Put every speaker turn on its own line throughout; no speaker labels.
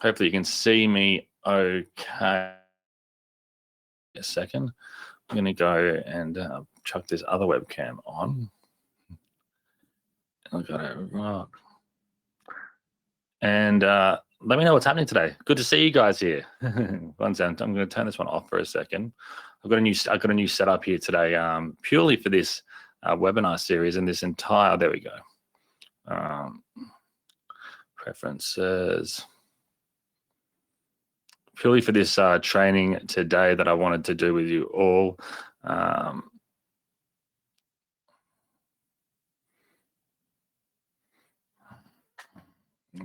Hopefully you can see me okay. A second. I'm going to go and chuck this other webcam on. I've got it right. And let me know what's happening today. Good to see you guys here. One second. I'm going to turn this one off for a second. I've got a new setup here today, purely for this webinar series and this entire. There we go. Preferences. Purely for this training today that I wanted to do with you all. Let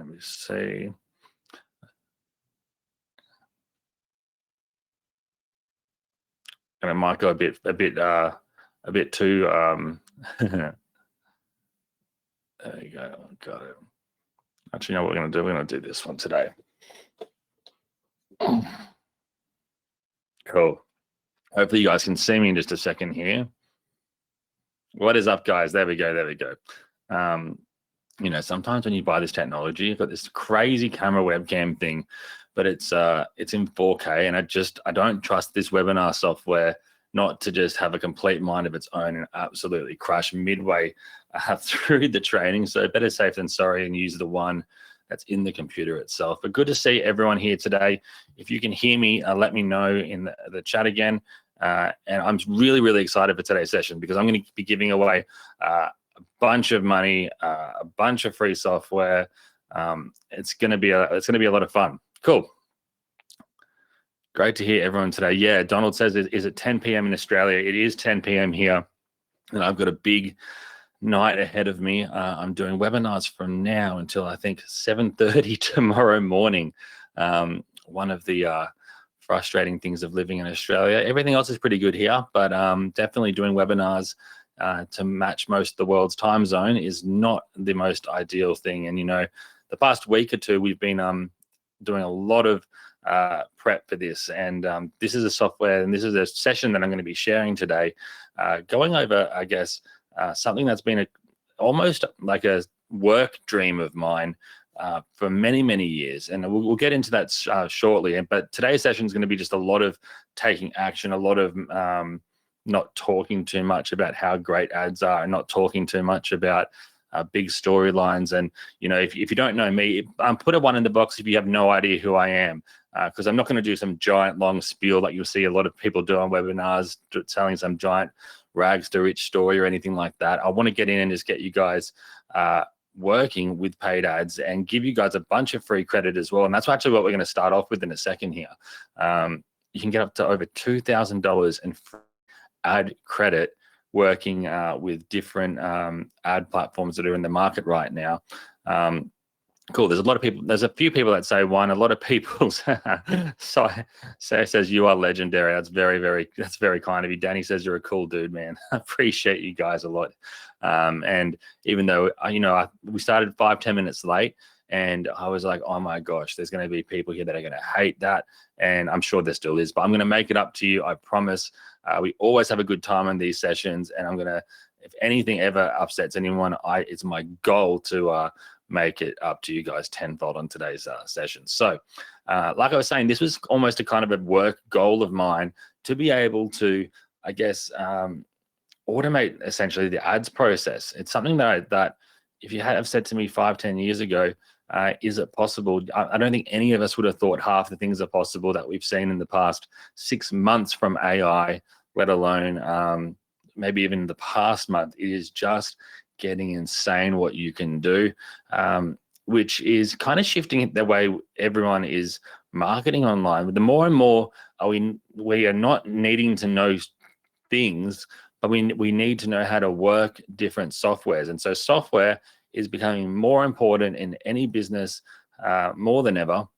me see. And it might go a bit too. There you go. Got it. Actually, you know what we're going to do? We're going to do this one today. Cool. Hopefully you guys can see me in just a second here. What is up, guys? There we go. There we go. You know, sometimes when you buy this technology, you've got this crazy camera webcam thing, but it's in 4K, and I don't trust this webinar software not to just have a complete mind of its own and absolutely crash midway through the training. So better safe than sorry, and use the one that's in the computer itself. But good to see everyone here today. If you can hear me, let me know in the chat again. And I'm really, really excited for today's session because I'm going to be giving away a bunch of money, a bunch of free software. It's going to be a lot of fun. Cool. Great to hear everyone today. Yeah, Donald says, is it 10 p.m. in Australia? It is 10 p.m. here, and I've got a big night ahead of me. I'm doing webinars from now until I think 7:30 tomorrow morning. One of the frustrating things of living in Australia. Everything else is pretty good here, but definitely doing webinars to match most of the world's time zone is not the most ideal thing. And, you know, the past week or two, we've been doing a lot of prep for this. And this is a software, and this is a session that I'm going to be sharing today, going over, I guess, something that's been almost like a work dream of mine for many, many years. And we'll get into that shortly. But today's session is going to be just a lot of taking action, a lot of not talking too much about how great ads are, and not talking too much about big storylines. And, you know, if you don't know me, put a 1 in the box if you have no idea who I am, because I'm not going to do some giant long spiel like you'll see a lot of people do on webinars, telling some giant rags to rich story or anything like that. I want to get in and just get you guys working with paid ads and give you guys a bunch of free credit as well. And that's actually what we're going to start off with in a second here. You can get up to over $2,000 in free ad credit working with different ad platforms that are in the market right now. Cool. There's a lot of people. There's a few people that say one. A lot of people says you are legendary. That's very kind of you. Danny says you're a cool dude, man. I appreciate you guys a lot. And even though we started 5-10 minutes late, and I was like, oh my gosh, there's going to be people here that are going to hate that, and I'm sure there still is. But I'm going to make it up to you. I promise. We always have a good time on these sessions, and I'm going to, if anything ever upsets anyone, it's my goal to make it up to you guys tenfold on today's session. So like I was saying, this was almost a kind of a work goal of mine to be able to, I guess, automate essentially the ads process. It's something that if you have said to me 5-10 years ago, is it possible? I don't think any of us would have thought half the things are possible that we've seen in the past 6 months from AI, let alone maybe even the past month. It is just getting insane what you can do, which is kind of shifting the way everyone is marketing online. The more and more we are not needing to know things, but we need to know how to work different softwares. And so software is becoming more important in any business more than ever.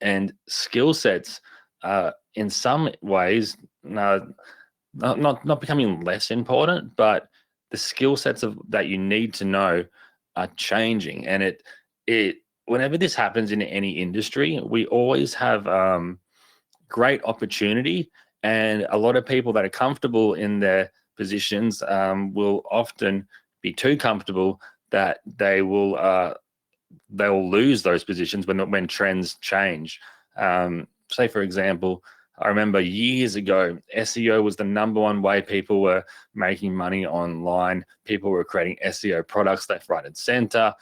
And skill sets in some ways not becoming less important, but the skill sets that you need to know are changing. And it whenever this happens in any industry, we always have great opportunity, and a lot of people that are comfortable in their positions will often be too comfortable that they will they'll lose those positions when trends change. Say for example, I remember years ago, SEO was the #1 way people were making money online. People were creating SEO products left, right, and center.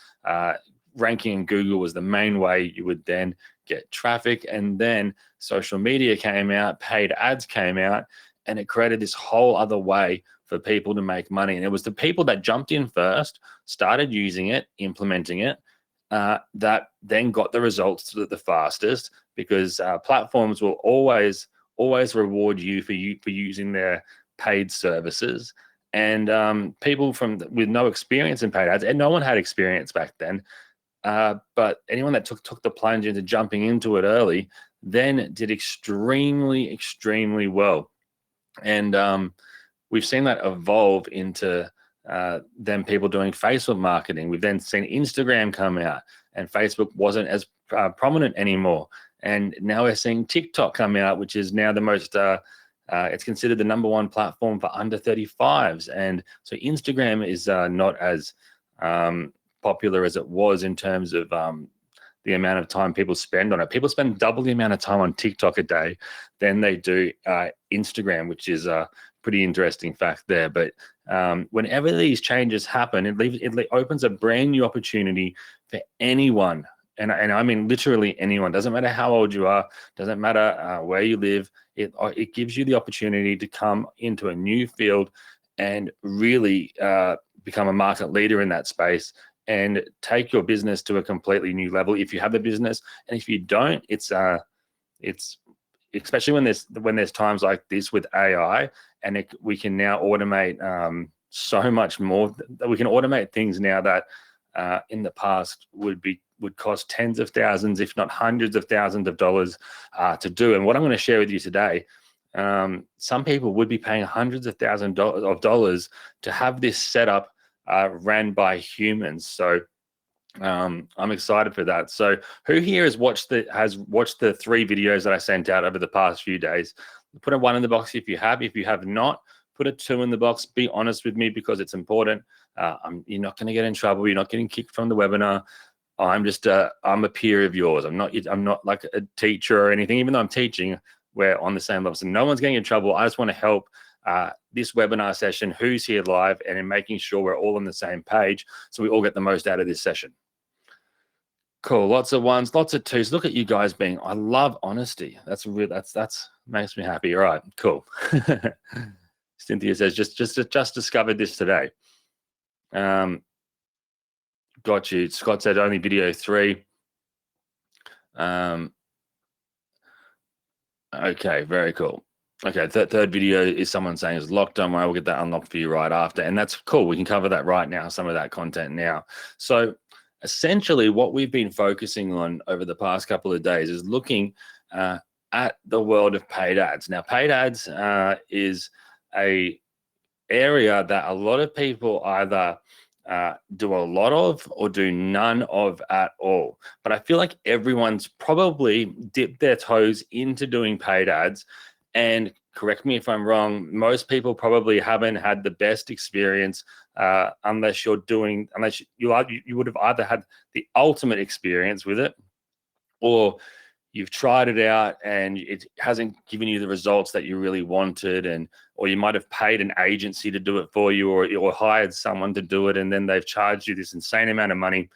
Ranking in Google was the main way you would then get traffic. And then social media came out, paid ads came out, and it created this whole other way for people to make money. And it was the people that jumped in first, started using it, implementing it, that then got the results the fastest, because platforms will always reward you for using their paid services. And people with no experience in paid ads, and no one had experience back then, but anyone that took the plunge into jumping into it early then did extremely well. And we've seen that evolve into then people doing Facebook marketing. We've then seen Instagram come out, and Facebook wasn't as prominent anymore. And now we're seeing TikTok come out, which is now the most, it's considered the #1 platform for under 35s. And so Instagram is not as popular as it was in terms of the amount of time people spend on it. People spend double the amount of time on TikTok a day than they do Instagram, which is a pretty interesting fact there. But whenever these changes happen, it opens a brand new opportunity for anyone. And I mean literally anyone. Doesn't matter how old you are, doesn't matter where you live. It gives you the opportunity to come into a new field and really become a market leader in that space and take your business to a completely new level if you have a business. And if you don't, it's especially when there's times like this with AI, and we can now automate so much more. We can automate things now that in the past would cost tens of thousands, if not hundreds of thousands of dollars to do. And what I'm going to share with you today, some people would be paying hundreds of thousands of dollars to have this setup ran by humans. So I'm excited for that. So who here has watched the 3 videos that I sent out over the past few days? Put a 1 in the box if you have. If you have not, put a 2 in the box. Be honest with me, because it's important. You're not going to get in trouble. You're not getting kicked from the webinar. I'm a peer of yours. I'm not like a teacher or anything. Even though I'm teaching, we're on the same level. So no one's getting in trouble. I just want to help this webinar session, who's here live, and in making sure we're all on the same page so we all get the most out of this session. Cool. Lots of 1s, lots of 2s. Look at you guys I love honesty. That's makes me happy. All right, cool. Cynthia says, just discovered this today. Got you. Scott said only video 3. Okay, very cool. Okay, third video is someone saying is locked. Don't worry, we'll get that unlocked for you right after. And that's cool. We can cover that right now, some of that content now. So essentially what we've been focusing on over the past couple of days is looking at the world of paid ads. Now, paid ads is a area that a lot of people either do a lot of or do none of at all. But I feel like everyone's probably dipped their toes into doing paid ads. And correct me if I'm wrong, most people probably haven't had the best experience unless you would have either had the ultimate experience with it, or you've tried it out and it hasn't given you the results that you really wanted, or you might have paid an agency to do it for you, or hired someone to do it, and then they've charged you this insane amount of money,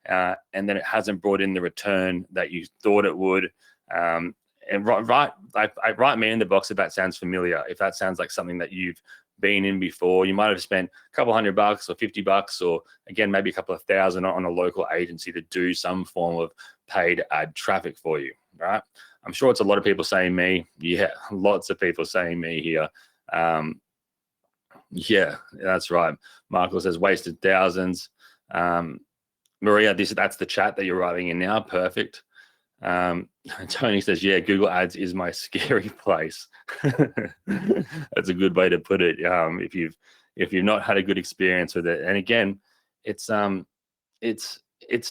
and then it hasn't brought in the return that you thought it would. And write me in the box if that sounds familiar, if that sounds like something that you've been in before. You might have spent a couple $100 or $50, or again, maybe a couple of thousand on a local agency to do some form of paid ad traffic for you, right? I'm sure it's a lot of people saying me. Yeah, lots of people saying me here. Yeah, that's right. Michael says wasted thousands. Maria, that's the chat that you're writing in now. Perfect. Tony says, yeah, Google Ads is my scary place. That's a good way to put it. If you've not had a good experience with it, and again, it's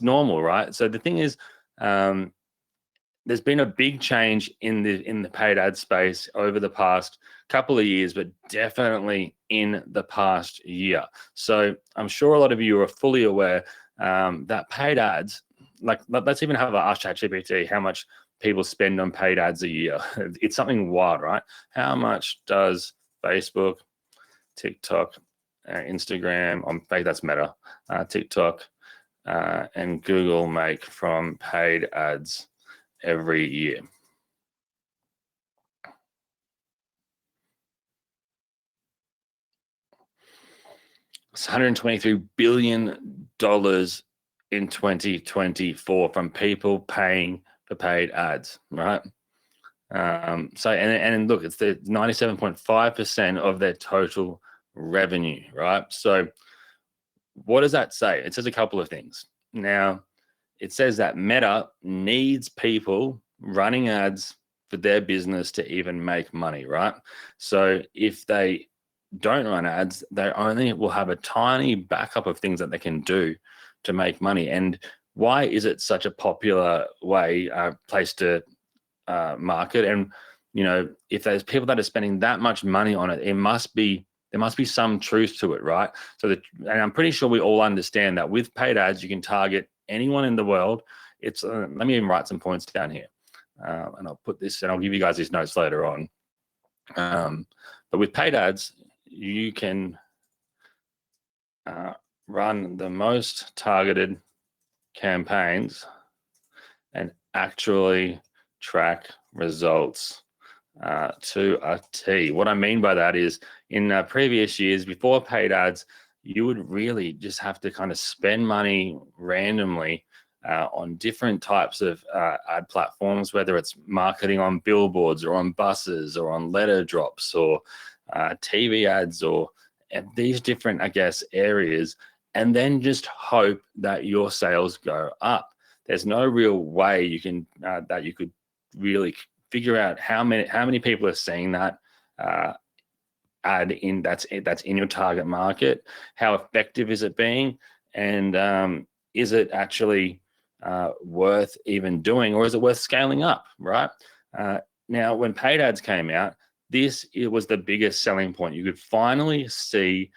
normal, right? So the thing is, there's been a big change in the paid ad space over the past couple of years, but definitely in the past year. So I'm sure a lot of you are fully aware that paid ads let's even have a ask ChatGPT how much people spend on paid ads a year. It's something wild, right? How much does Facebook, TikTok, Instagram, that's Meta, TikTok, and Google make from paid ads every year? It's $123 billion in 2024 from people paying for paid ads, right? So, and look, it's the 97.5% of their total revenue, right? So what does that say? It says a couple of things. Now, it says that Meta needs people running ads for their business to even make money, right? So if they don't run ads, they only will have a tiny backup of things that they can do to make money. And why is it such a popular place to market? And if there's people that are spending that much money on it, there must be some truth to it, right? And I'm pretty sure we all understand that with paid ads, you can target anyone in the world. It's let me even write some points down here, and I'll put this, and I'll give you guys these notes later on. But with paid ads, you can run the most targeted campaigns and actually track results to a T. What I mean by that is in previous years before paid ads, you would really just have to kind of spend money randomly on different types of ad platforms, whether it's marketing on billboards or on buses or on letter drops or TV ads or these different, I guess, areas, and then just hope that your sales go up. There's no real way you can that you could really figure out how many people are seeing that ad in that's in your target market. How effective is it being, and is it actually worth even doing, or is it worth scaling up? Right now, when paid ads came out, it was the biggest selling point. You could finally see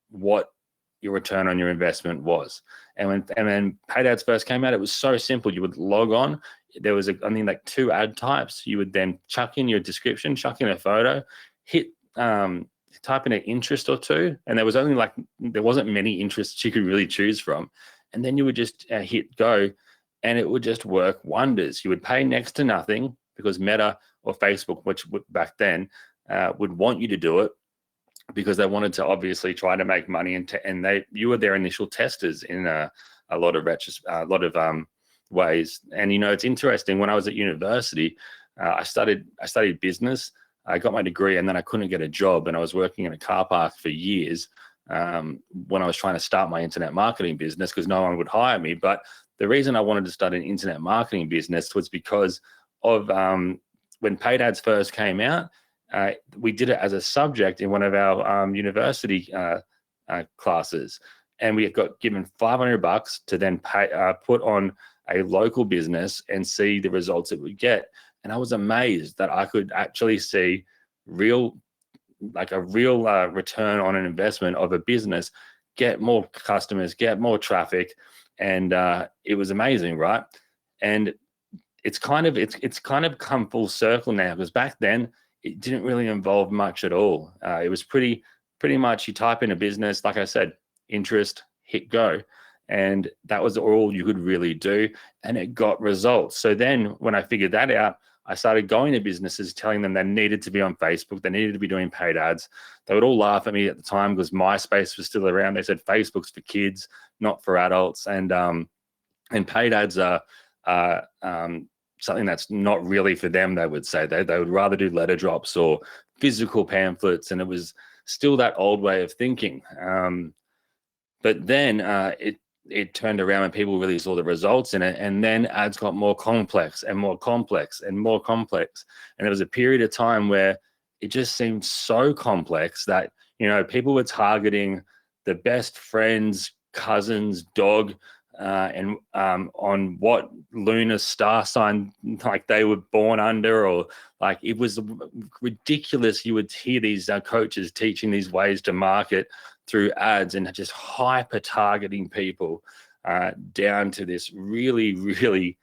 what your return on your investment was. And when paid ads first came out, it was so simple. You would log on. There was like 2 ad types. You would then chuck in your description, chuck in a photo, hit type in an interest or two, and there wasn't many interests you could really choose from. And then you would just hit go, and it would just work wonders. You would pay next to nothing because Meta or Facebook, which back then would want you to do it because they wanted to obviously try to make money, and you were their initial testers in a lot of ways. And it's interesting. When I was at university, I studied business. I got my degree, and then I couldn't get a job, and I was working in a car park for years when I was trying to start my internet marketing business because no one would hire me. But the reason I wanted to start an internet marketing business was because of when paid ads first came out. We did it as a subject in one of our university classes, and we got given $500 to then put on a local business and see the results it would get. And I was amazed that I could actually see a real return on an investment of a business, get more customers, get more traffic, and it was amazing, right? And it's kind of come full circle now, because back then it didn't really involve much at all. It was pretty much you type in a business, like I said, interest, hit go, and that was all you could really do, and it got results. So then when I figured that out, I started going to businesses, telling them they needed to be on Facebook, they needed to be doing paid ads. They would all laugh at me at the time because MySpace was still around. They said Facebook's for kids, not for adults, and paid ads are something that's not really for them. They would say they would rather do letter drops or physical pamphlets, and it was still that old way of thinking. But then it turned around and people really saw the results in it, and then ads got more complex and more complex and more complex. And there was a period of time where it just seemed so complex that people were targeting the best friend's cousin's dog and on what lunar star sign like they were born under, or like it was ridiculous. You would hear these coaches teaching these ways to market through ads and just hyper targeting people. down to this really, really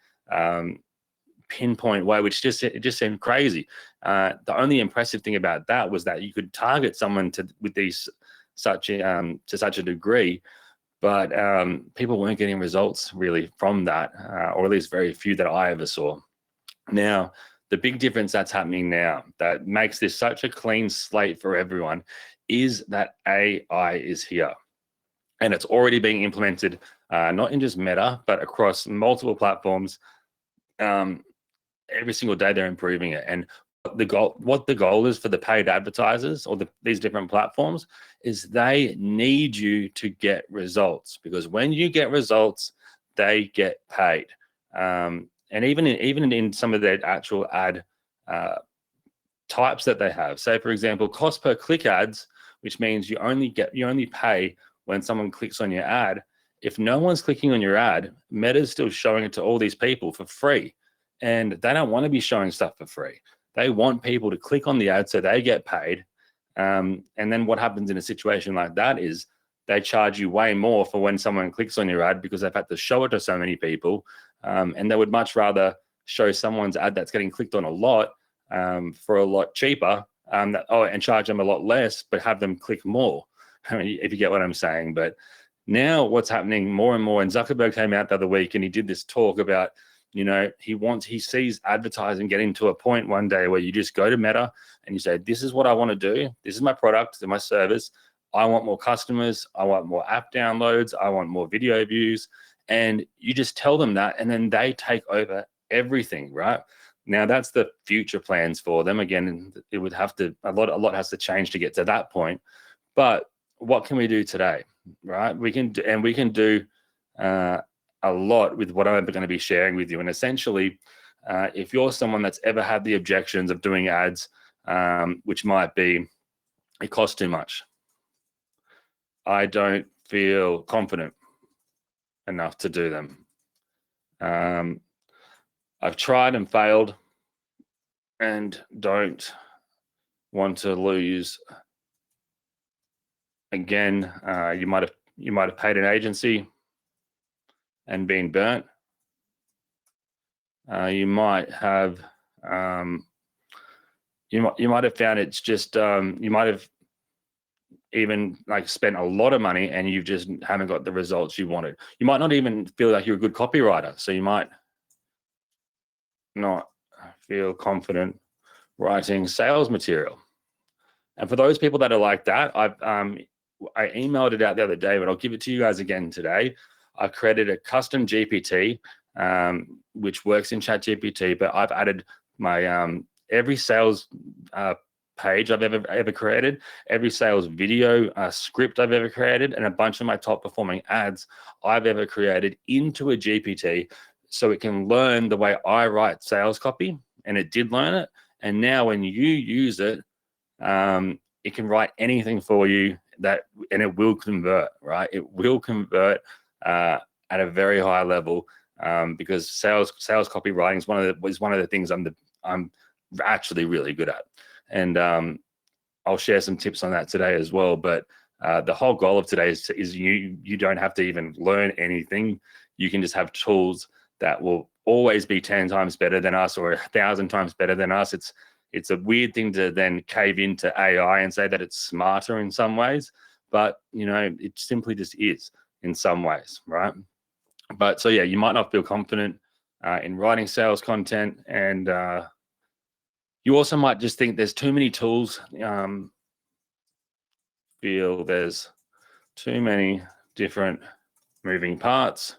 pinpoint way, which it just seemed crazy. The only impressive thing about that was that you could target someone with these to such a degree, but people weren't getting results really from that, or at least very few that I ever saw. Now, the big difference that's happening now that makes this such a clean slate for everyone is that AI is here. And it's already being implemented, not in just Meta, but across multiple platforms. Every single day they're improving it. And what the goal is for the paid advertisers or these different platforms is they need you to get results, because when you get results, they get paid. And even in some of their actual ad types that they have, say for example, cost per click ads, which means you only pay when someone clicks on your ad. If no one's clicking on your ad, Meta's still showing it to all these people for free, and they don't want to be showing stuff for free. They want people to click on the ad so they get paid. And then what happens in a situation like that is they charge you way more for when someone clicks on your ad, because they've had to show it to so many people. And they would much rather show someone's ad that's getting clicked on a lot for a lot cheaper, and charge them a lot less, but have them click more. I mean, if you get what I'm saying. But now what's happening more and more, and Zuckerberg came out the other week and he did this talk about, he sees advertising getting to a point one day where you just go to Meta and you say, this is what I want to do. This is my product, this is my service. I want more customers. I want more app downloads. I want more video views. And you just tell them that, and then they take over everything, right? Now that's the future plans for them. Again, it would have to, a lot has to change to get to that point. But what can we do today, right? We can do a lot with what I'm going to be sharing with you. And essentially, if you're someone that's ever had the objections of doing ads, which might be, it costs too much, I don't feel confident enough to do them, I've tried and failed and don't want to lose again. You might have paid an agency and been burnt. You might have you might have found it's just you might have even spent a lot of money and you just haven't got the results you wanted. You might not even feel like you're a good copywriter, so you might not feel confident writing sales material. And for those people that are like that, I emailed it out the other day, but I'll give it to you guys again today. I created a custom GPT, which works in ChatGPT, but I've added my every sales page I've ever created, every sales video script I've ever created, and a bunch of my top performing ads I've ever created into a GPT, so it can learn the way I write sales copy, and it did learn it. And now when you use it, it can write anything for you and it will convert, right? It will convert at a very high level, because sales copywriting is one of the things I'm actually really good at. And I'll share some tips on that today as well. But the whole goal of today is you don't have to even learn anything. You can just have tools that will always be 10 times better than us or 1,000 times better than us. It's a weird thing to then cave into AI and say that it's smarter in some ways, but it simply just is in some ways, right? But so yeah, you might not feel confident in writing sales content, and you also might just think there's too many tools, feel there's too many different moving parts,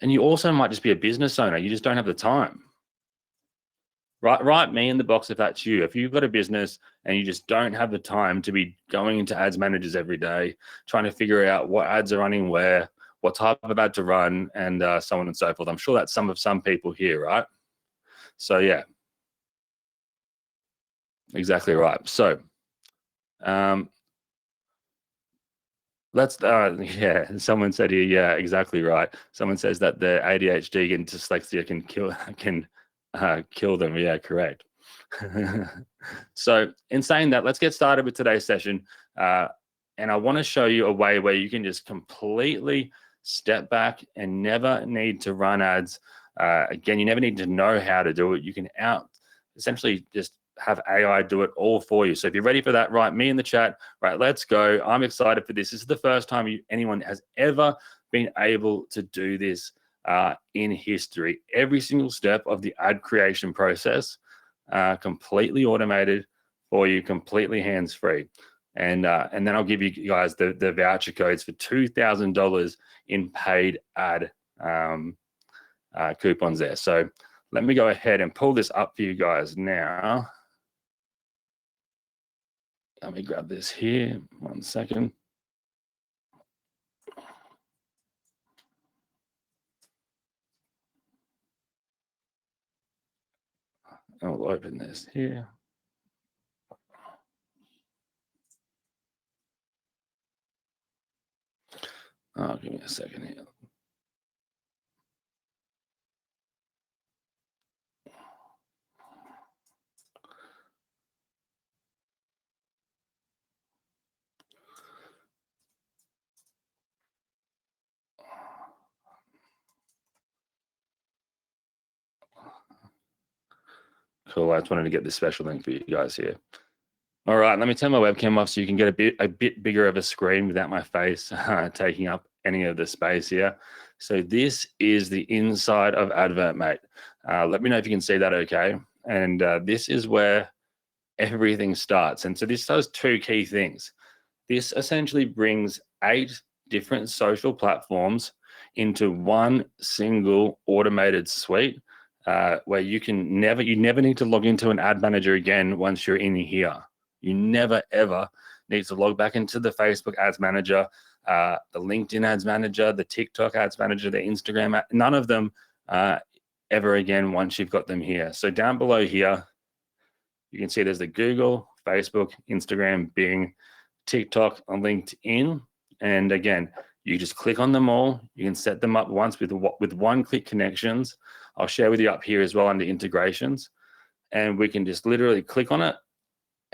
and you also might just be a business owner. You just don't have the time. Write me in the box if that's you. If you've got a business and you just don't have the time to be going into ads managers every day, trying to figure out what ads are running where, what type of ad to run, and so on and so forth. I'm sure that's some people here, right? So yeah, exactly right. So let's yeah, someone said here, yeah, exactly right. Someone says that the ADHD and dyslexia can kill them. Yeah, correct. So in saying that, let's get started with today's session. And I want to show you a way where you can just completely step back and never need to run ads. Again, you never need to know how to do it. You can essentially just have AI do it all for you. So if you're ready for that, write me in the chat. Right, let's go. I'm excited for this. This is the first time anyone has ever been able to do this in history. Every single step of the ad creation process, completely automated for you, completely hands-free. And then I'll give you guys the voucher codes for $2,000 in paid ad coupons there. So let me go ahead and pull this up for you guys now. Let me grab this here. 1 second. I'll open this here. Oh, give me a second here. Cool. I just wanted to get this special link for you guys here. All right, let me turn my webcam off so you can get a bit bigger of a screen without my face taking up any of the space here. So this is the inside of AdvertMate. Let me know if you can see that okay. And this is where everything starts. And so this does 2 key things. This essentially brings 8 different social platforms into one single automated suite where you never need to log into an ad manager again once you're in here. You never, ever need to log back into the Facebook Ads Manager, the LinkedIn Ads Manager, the TikTok Ads Manager, the Instagram, none of them ever again once you've got them here. So down below here, you can see there's the Google, Facebook, Instagram, Bing, TikTok, and LinkedIn. And again, you just click on them all. You can set them up once with one-click connections. I'll share with you up here as well under integrations. And we can just literally click on it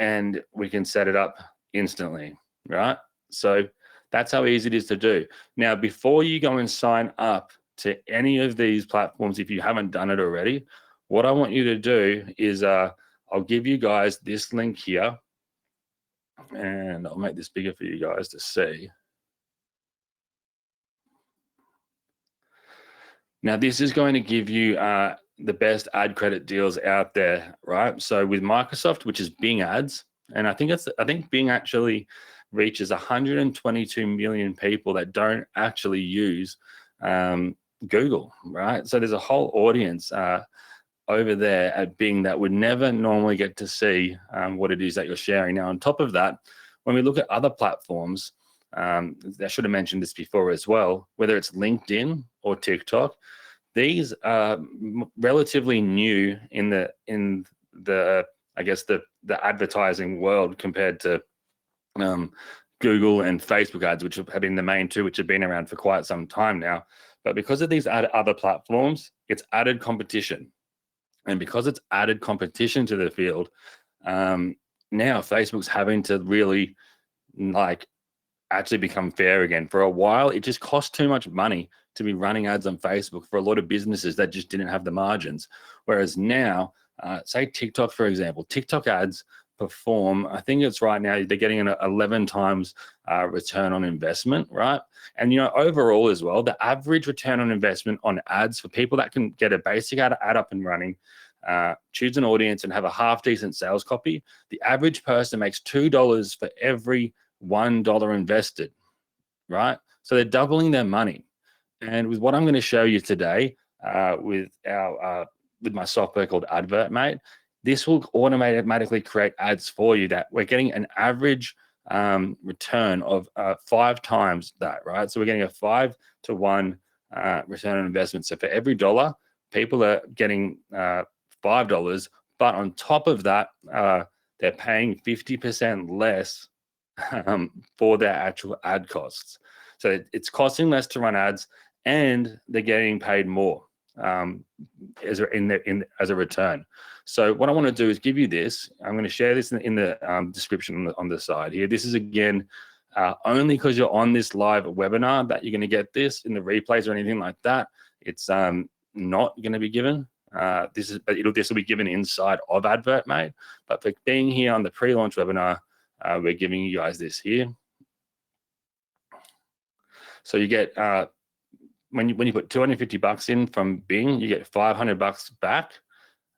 and we can set it up instantly, right? So that's how easy it is to do. Now, before you go and sign up to any of these platforms, if you haven't done it already, what I want you to do is I'll give you guys this link here, and I'll make this bigger for you guys to see. Now, this is going to give you the best ad credit deals out there, right? So with Microsoft, which is Bing Ads, and I think Bing actually reaches 122 million people that don't actually use Google, right? So there's a whole audience over there at Bing that would never normally get to see what it is that you're sharing. Now, on top of that, when we look at other platforms, I should have mentioned this before as well, whether it's LinkedIn or TikTok, these are relatively new in the I guess the advertising world compared to Google and Facebook ads, which have been the main 2, which have been around for quite some time now. But because of these other platforms, it's added competition. And because it's added competition to the field, now Facebook's having to really actually become fair again. For a while, it just cost too much money to be running ads on Facebook for a lot of businesses that just didn't have the margins. Whereas now, say TikTok, for example, TikTok ads perform, I think it's right now, they're getting an 11 times return on investment, right? And, overall as well, the average return on investment on ads for people that can get a basic ad up and running, choose an audience and have a half decent sales copy, the average person makes $2 for every $1 invested, right? So they're doubling their money. And with what I'm going to show you today with my software called AdvertMate, this will automatically create ads for you that we're getting an average return of 5 times that, right? So we're getting a 5 to 1 return on investment. So for every $1, people are getting $5, but on top of that, they're paying 50% less for their actual ad costs. So it's costing less to run ads, and they're getting paid more as a return. So what I want to do is give you this. I'm going to share this in the description on the side here. This is again
only because you're on this live webinar that you're going to get this. In the replays or anything like that, it's not going to be given. This will be given inside of AdvertMate, but for being here on the pre-launch webinar, we're giving you guys this here. So you get when you put $250 in from Bing, you get $500 back,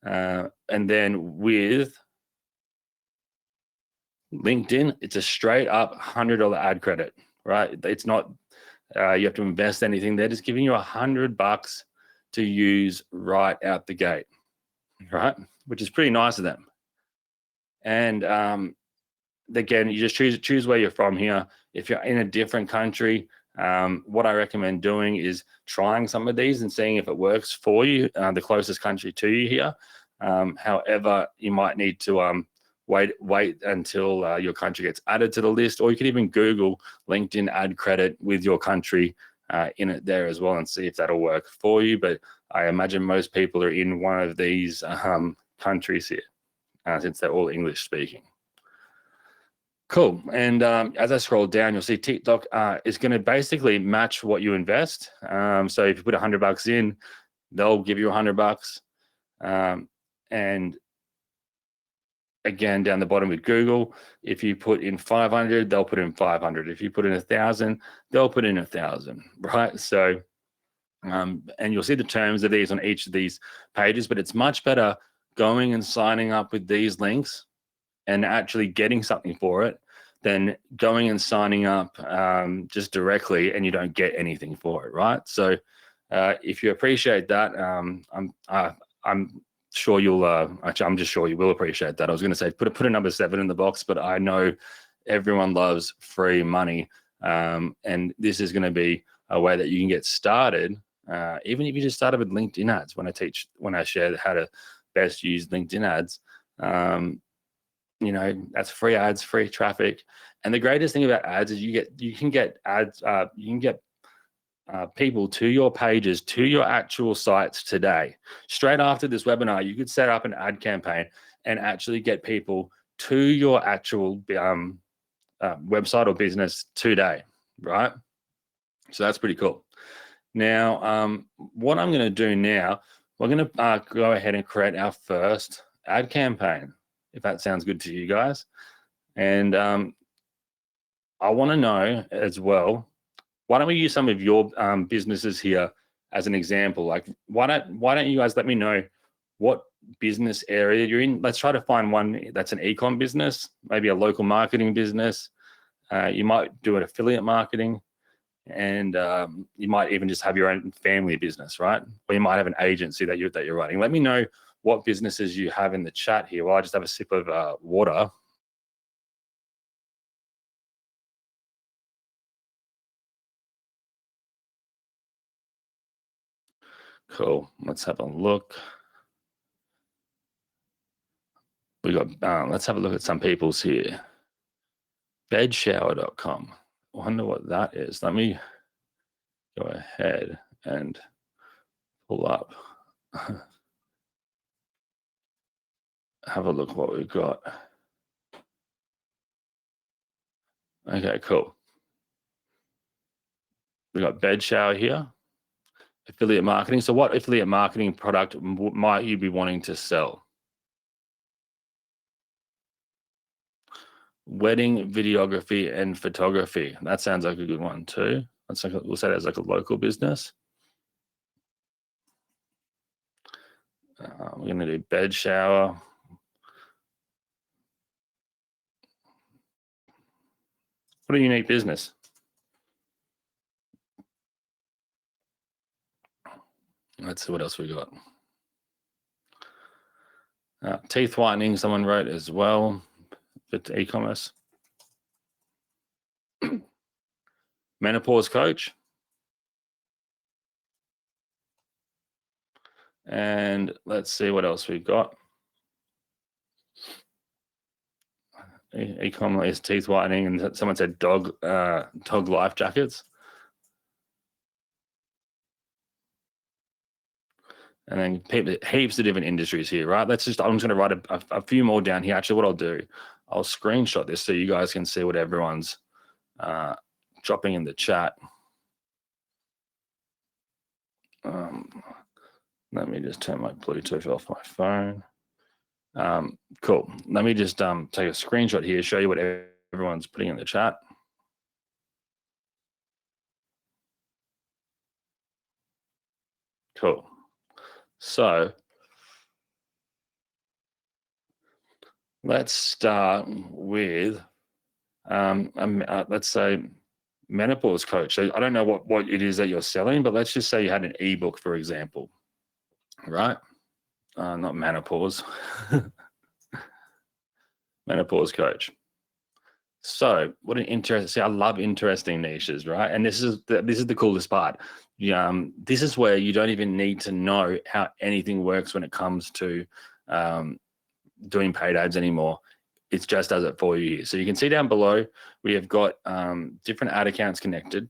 and then with LinkedIn, it's a straight up $100 ad credit, right? It's not you have to invest anything. They're just giving you $100 to use right out the gate, right? Which is pretty nice of them. And again, you just choose where you're from here. If you're in a different country, what I recommend doing is trying some of these and seeing if it works for you, the closest country to you here. However, you might need to wait until your country gets added to the list, or you can even Google LinkedIn ad credit with your country in it there as well and see if that'll work for you. But I imagine most people are in one of these countries here, since they're all English speaking. Cool. And as I scroll down, you'll see TikTok is going to basically match what you invest. So if you put $100 in, they'll give you $100. And again, down the bottom with Google, if you put in 500, they'll put in 500. If you put in 1,000, they'll put in 1,000, right? So, and you'll see the terms of these on each of these pages, but it's much better going and signing up with these links and actually getting something for it than going and signing up just directly and you don't get anything for it, right? So if you appreciate that, I'm sure you'll actually, I'm just sure you will appreciate that. I was going to say put a number 7 in the box, but I know everyone loves free money, and this is going to be a way that you can get started, even if you just started with LinkedIn ads. When I share how to best use LinkedIn ads, you know, that's free ads, free traffic. And the greatest thing about ads is you can get ads, you can get people to your pages, to your actual sites today. Straight after this webinar, you could set up an ad campaign and actually get people to your actual website or business today, right? So that's pretty cool. Now, what I'm going to do now, we're going to go ahead and create our first ad campaign, if that sounds good to you guys. And I want to know as well, why don't we use some of your businesses here as an example? Like, why don't you guys let me know what business area you're in? Let's try to find one that's an e-com business, maybe a local marketing business. You might do an affiliate marketing, and you might even just have your own family business, right? Or you might have an agency that you're running. Let me know what businesses you have in the chat here. Well, I just have a sip of water. Cool. Let's have a look. We got. Let's have a look at some people's here. Bedshower.com. I wonder what that is. Let me go ahead and pull up. Have a look what we've got. Okay, cool. We got bed shower here. Affiliate marketing. So what affiliate marketing product might you be wanting to sell? Wedding videography and photography. That sounds like a good one too. That's like we'll say that's like a local business. We're going to do bed shower. What a unique business. Let's see what else we got. Teeth whitening, someone wrote as well. For e-commerce. Menopause coach. And let's see what else we've got. E-commerce, teeth whitening, and someone said dog life jackets. And then heaps of different industries here, right? I'm just going to write a few more down here. Actually, what I'll do, I'll screenshot this so you guys can see what everyone's dropping in the chat. Let me just turn my Bluetooth off my phone. Cool. Let me just take a screenshot here, show you what everyone's putting in the chat. Cool. So let's start with, let's say, menopause coach. So I don't know what it is that you're selling, but let's just say you had an ebook, for example, right? Not menopause, menopause coach. So what an interesting, see, I love interesting niches, right? And this is the coolest part. This is where you don't even need to know how anything works when it comes to doing paid ads anymore. It just does it for you. So you can see down below, we have got different ad accounts connected.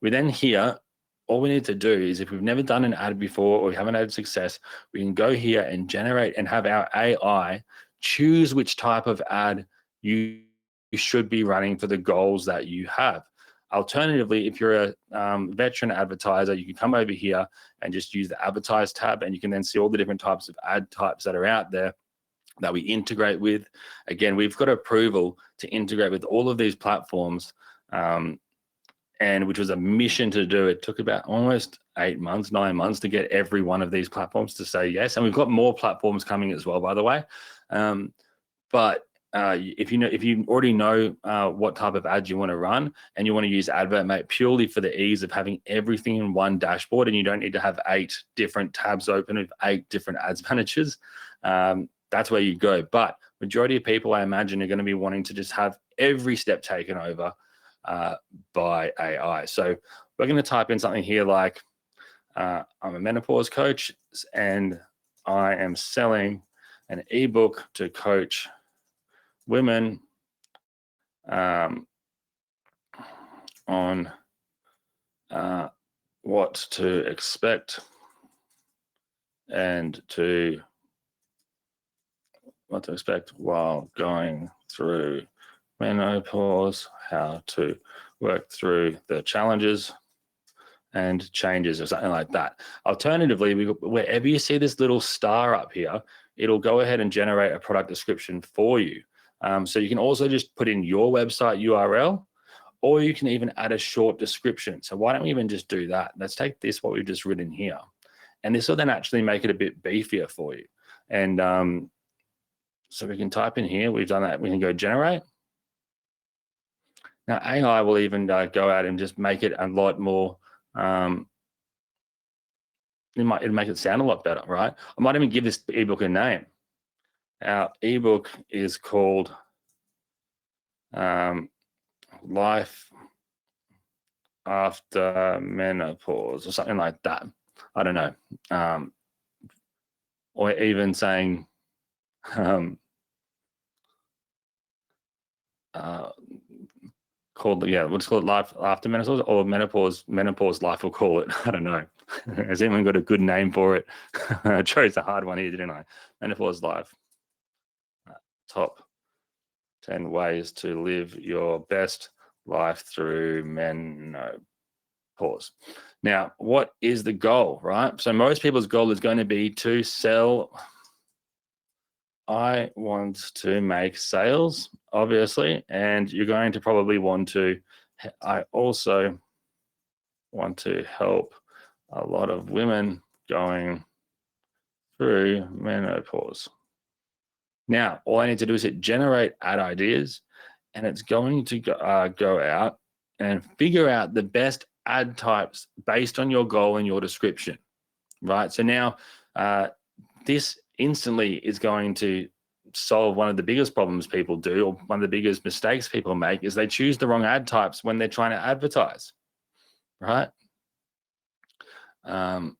We then here, all we need to do is, if we've never done an ad before or we haven't had success, we can go here and generate and have our AI choose which type of ad you should be running for the goals that you have. Alternatively, if you're a veteran advertiser, you can come over here and just use the advertise tab, and you can then see all the different types of ad types that are out there that we integrate with. Again, we've got approval to integrate with all of these platforms, and which was a mission to do. It took about almost 8 months, 9 months to get every one of these platforms to say yes. And we've got more platforms coming as well, by the way. But if you already know what type of ads you want to run, and you want to use AdvertMate purely for the ease of having everything in one dashboard, and you don't need to have 8 different tabs open with 8 different ads managers, that's where you go. But majority of people, I imagine, are going to be wanting to just have every step taken over by AI. So we're going to type in something here like, I'm a menopause coach and I am selling an ebook to coach women on what to expect and what to expect while going through menopause, how to work through the challenges and changes, or something like that. Alternatively, wherever you see this little star up here, it'll go ahead and generate a product description for you. So you can also just put in your website URL, or you can even add a short description. So why don't we even just do that? Let's take this, what we've just written here, and this will then actually make it a bit beefier for you. And so we can type in here, we've done that, we can go generate. Now AI will even go out and just make it a lot more, it'll make it sound a lot better, right? I might even give this ebook a name. Our ebook is called Life After Menopause, or something like that. I don't know. Or even saying called, yeah, we'll just call it Life After Menopause, or Menopause Life, we'll call it. I don't know. Has anyone got a good name for it? I chose a hard one here, didn't I? Menopause Life. Top 10 ways to live your best life through menopause. Now, what is the goal, right? So most people's goal is going to be to sell. I want to make sales, obviously, and you're going to probably want to, I also want to help a lot of women going through menopause. Now, all I need to do is hit generate ad ideas, and it's going to go out and figure out the best ad types based on your goal and your description, right? So now this instantly is going to solve one of the biggest problems people do, or one of the biggest mistakes people make, is they choose the wrong ad types when they're trying to advertise, right? And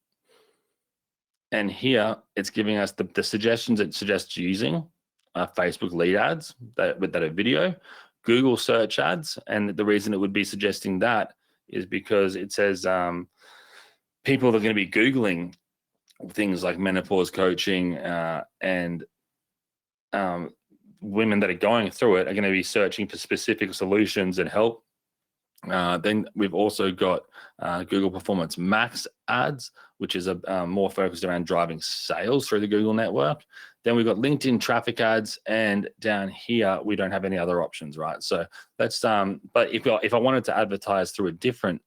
here it's giving us the suggestions it suggests using. Facebook lead ads that are video, Google search ads, and the reason it would be suggesting that is because it says people are going to be Googling things like menopause coaching, and women that are going through it are going to be searching for specific solutions and help Then we've also got Google Performance Max ads, which is more focused around driving sales through the Google network. Then we've got LinkedIn traffic ads, and down here we don't have any other options, right? So let's but if I wanted to advertise through a different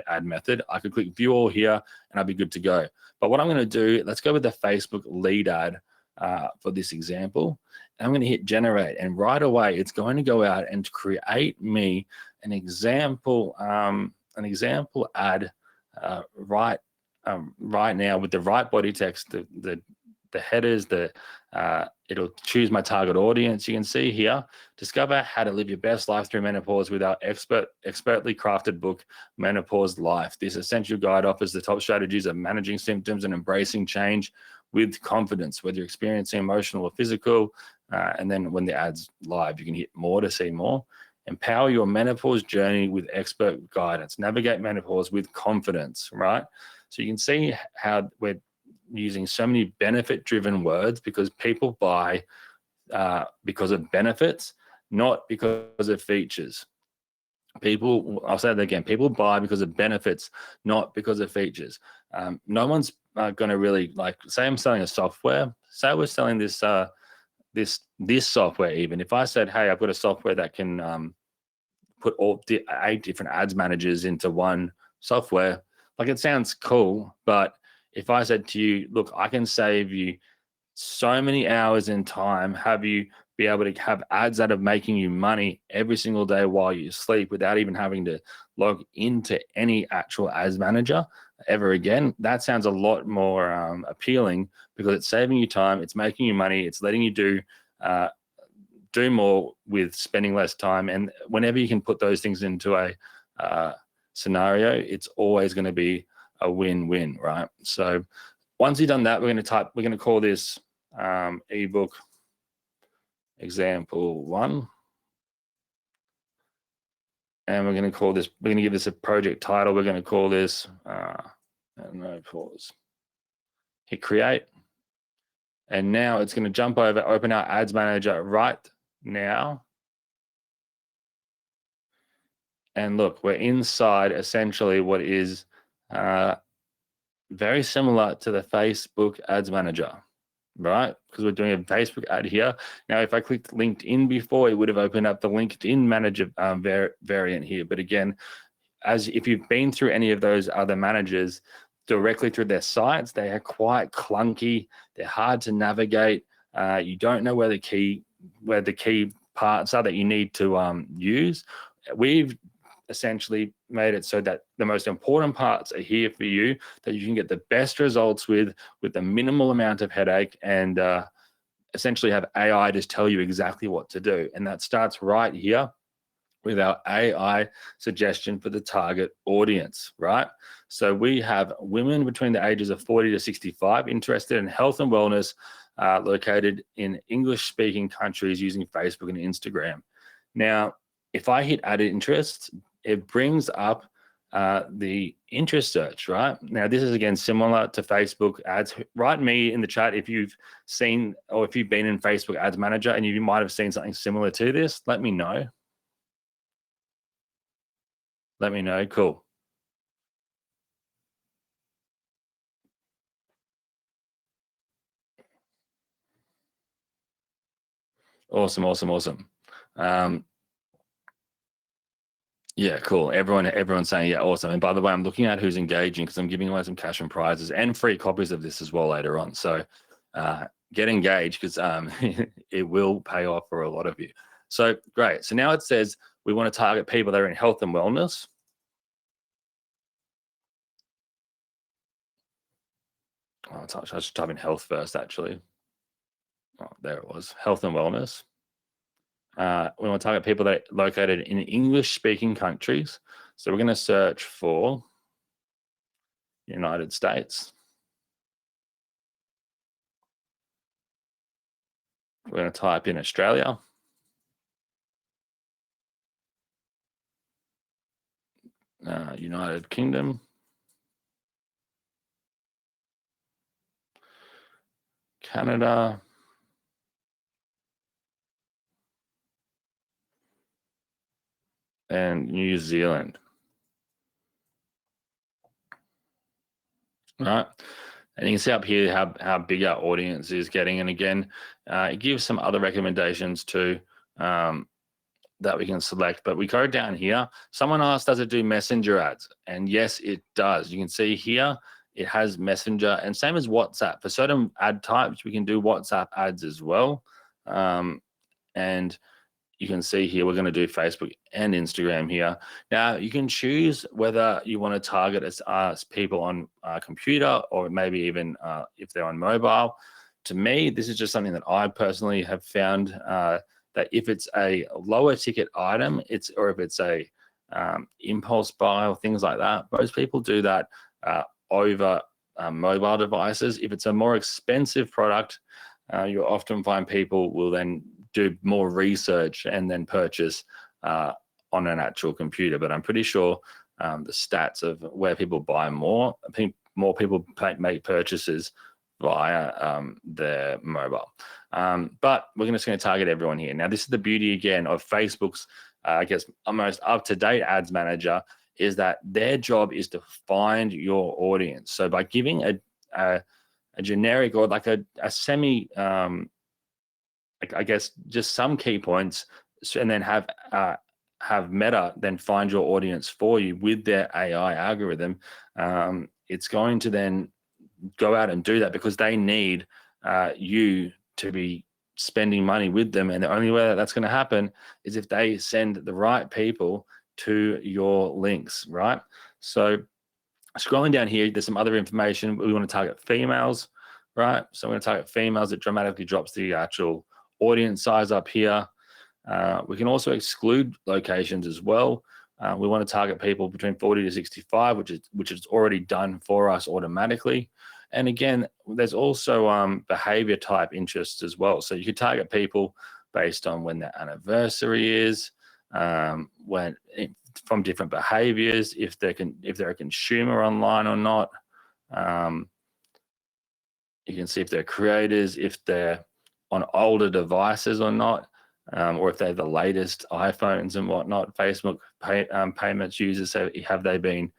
ad method, I could click View All here, and I'd be good to go. But what I'm going to do, let's go with the Facebook lead ad for this example. And I'm going to hit Generate, and right away it's going to go out and create me an example ad right now with the right body text, the headers, it'll choose my target audience. You can see here, discover how to live your best life through menopause with our expertly crafted book, Menopause Life. This essential guide offers the top strategies of managing symptoms and embracing change with confidence, whether you're experiencing emotional or physical. And then when the ad's live, you can hit more to see more. Empower your menopause journey with expert guidance. Navigate menopause with confidence, right? So you can see how we're using so many benefit-driven words because people buy because of benefits, not because of features. I'll say that again, people buy because of benefits, not because of features. No one's going to really, like, say I'm selling a software, say we're selling this this software. Even if I said, hey, I've got a software that can put all 8 different ads managers into one software, like, it sounds cool, but if I said to you, look, I can save you so many hours in time, have you be able to have ads that are making you money every single day while you sleep without even having to log into any actual ads manager ever again, that sounds a lot more appealing because it's saving you time, it's making you money, it's letting you do more with spending less time. And whenever you can put those things into a scenario, it's always going to be a win-win, right? So once you've done that, we're going to call this ebook example 1. And we're going to give this a project title. We're going to call this, no pause, hit create. And now it's going to jump over, open our ads manager right now. And look, we're inside essentially what is very similar to the Facebook ads manager, right? Because we're doing a Facebook ad here. Now, if I clicked LinkedIn before, it would have opened up the LinkedIn manager variant here. But again, as if you've been through any of those other managers directly through their sites, they are quite clunky. They're hard to navigate. You don't know where the key parts are that you need to use. We've essentially made it so that the most important parts are here for you, that you can get the best results with the minimal amount of headache, and essentially have AI just tell you exactly what to do. And that starts right here with our AI suggestion for the target audience, right? So we have women between the ages of 40 to 65 interested in health and wellness, located in English-speaking countries using Facebook and Instagram. Now, if I hit add interest, it brings up the interest search, right? Now, this is again similar to Facebook ads. Write me in the chat if you've seen or if you've been in Facebook Ads Manager and you might have seen something similar to this. Let me know. Let me know. Cool. Awesome. Yeah, cool. Everyone's saying, yeah, awesome. And by the way, I'm looking at who's engaging because I'm giving away some cash and prizes and free copies of this as well later on. So get engaged because it will pay off for a lot of you. So great. So now it says we want to target people that are in health and wellness. Oh, I should type in health first, actually. Oh, there it was, health and wellness. We want to target people that are located in English-speaking countries. So we're going to search for United States. We're going to type in Australia. United Kingdom. Canada. And New Zealand. right? And you can see up here how big our audience is getting. And again, it gives some other recommendations too that we can select. But we go down here. Someone asked, does it do messenger ads? And yes, it does. You can see here, it has messenger, and same as WhatsApp. For certain ad types, we can do WhatsApp ads as well. And you can see here, we're going to do Facebook and Instagram here. Now, you can choose whether you want to target as people on a computer or maybe even if they're on mobile. To me, this is just something that I personally have found that if it's a lower ticket item, or if it's a impulse buy or things like that, most people do that over mobile devices. If it's a more expensive product, you'll often find people will then do more research and then purchase on an actual computer. But I'm pretty sure the stats of where people buy more, I think more people make purchases via their mobile. But we're just going to target everyone here. Now, this is the beauty again of Facebook's, I guess, most up-to-date ads manager, is that their job is to find your audience. So by giving a generic or like a semi, I guess, just some key points, and then have Meta then find your audience for you with their AI algorithm, it's going to then go out and do that because they need you to be spending money with them. And the only way that that's going to happen is if they send the right people to your links, right? So scrolling down here, there's some other information. We want to target females, right? So we're going to target females. It dramatically drops the actual audience size up here. We can also exclude locations as well. We want to target people between 40 to 65, which is already done for us automatically. And again, there's also behavior type interests as well. So you could target people based on when their anniversary is, from different behaviors, if they're a consumer online or not. You can see if they're creators, if they're on older devices or not, or if they're the latest iPhones and whatnot. Facebook payments users, so have they been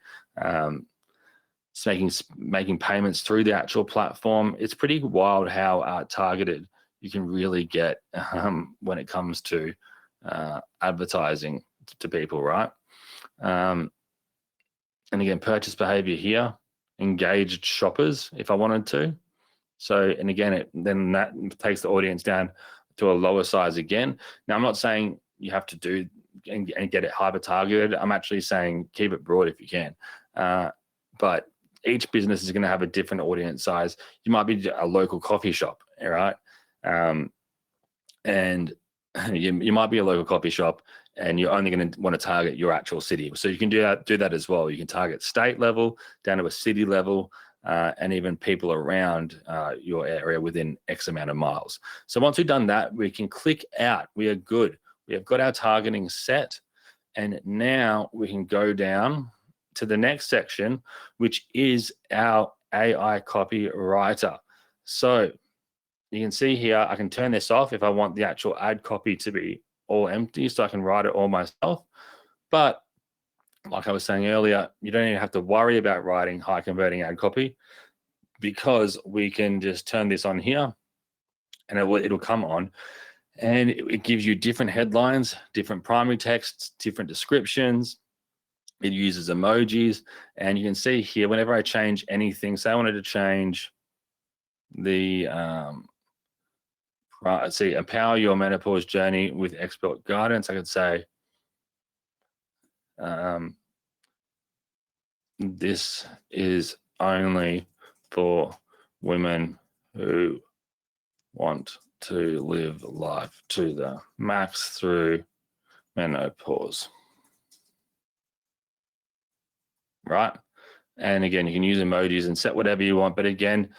making payments through the actual platform? It's pretty wild how targeted you can really get when it comes to advertising to people, right? And again, purchase behavior here, engaged shoppers if I wanted to. So, and again, then that takes the audience down to a lower size again. Now, I'm not saying you have to do and get it hyper targeted. I'm actually saying keep it broad if you can. But each business is going to have a different audience size. You might be a local coffee shop, all right? And you might be a local coffee shop and you're only going to want to target your actual city. So you can do that as well. You can target state level down to a city level, and even people around your area within X amount of miles. So once we've done that, we can click out. We are good. We have got our targeting set. And now we can go down to the next section, which is our AI copywriter. So you can see here, I can turn this off if I want the actual ad copy to be all empty, so I can write it all myself. But like I was saying earlier, you don't even have to worry about writing high converting ad copy, because we can just turn this on here and it'll come on, and it gives you different headlines, different primary texts, different descriptions. It uses emojis, and you can see here, whenever I change anything, say I wanted to change the, see, empower your menopause journey with expert guidance, I could say, this is only for women who want to live life to the max through menopause. Right? And again, you can use emojis and set whatever you want. But again,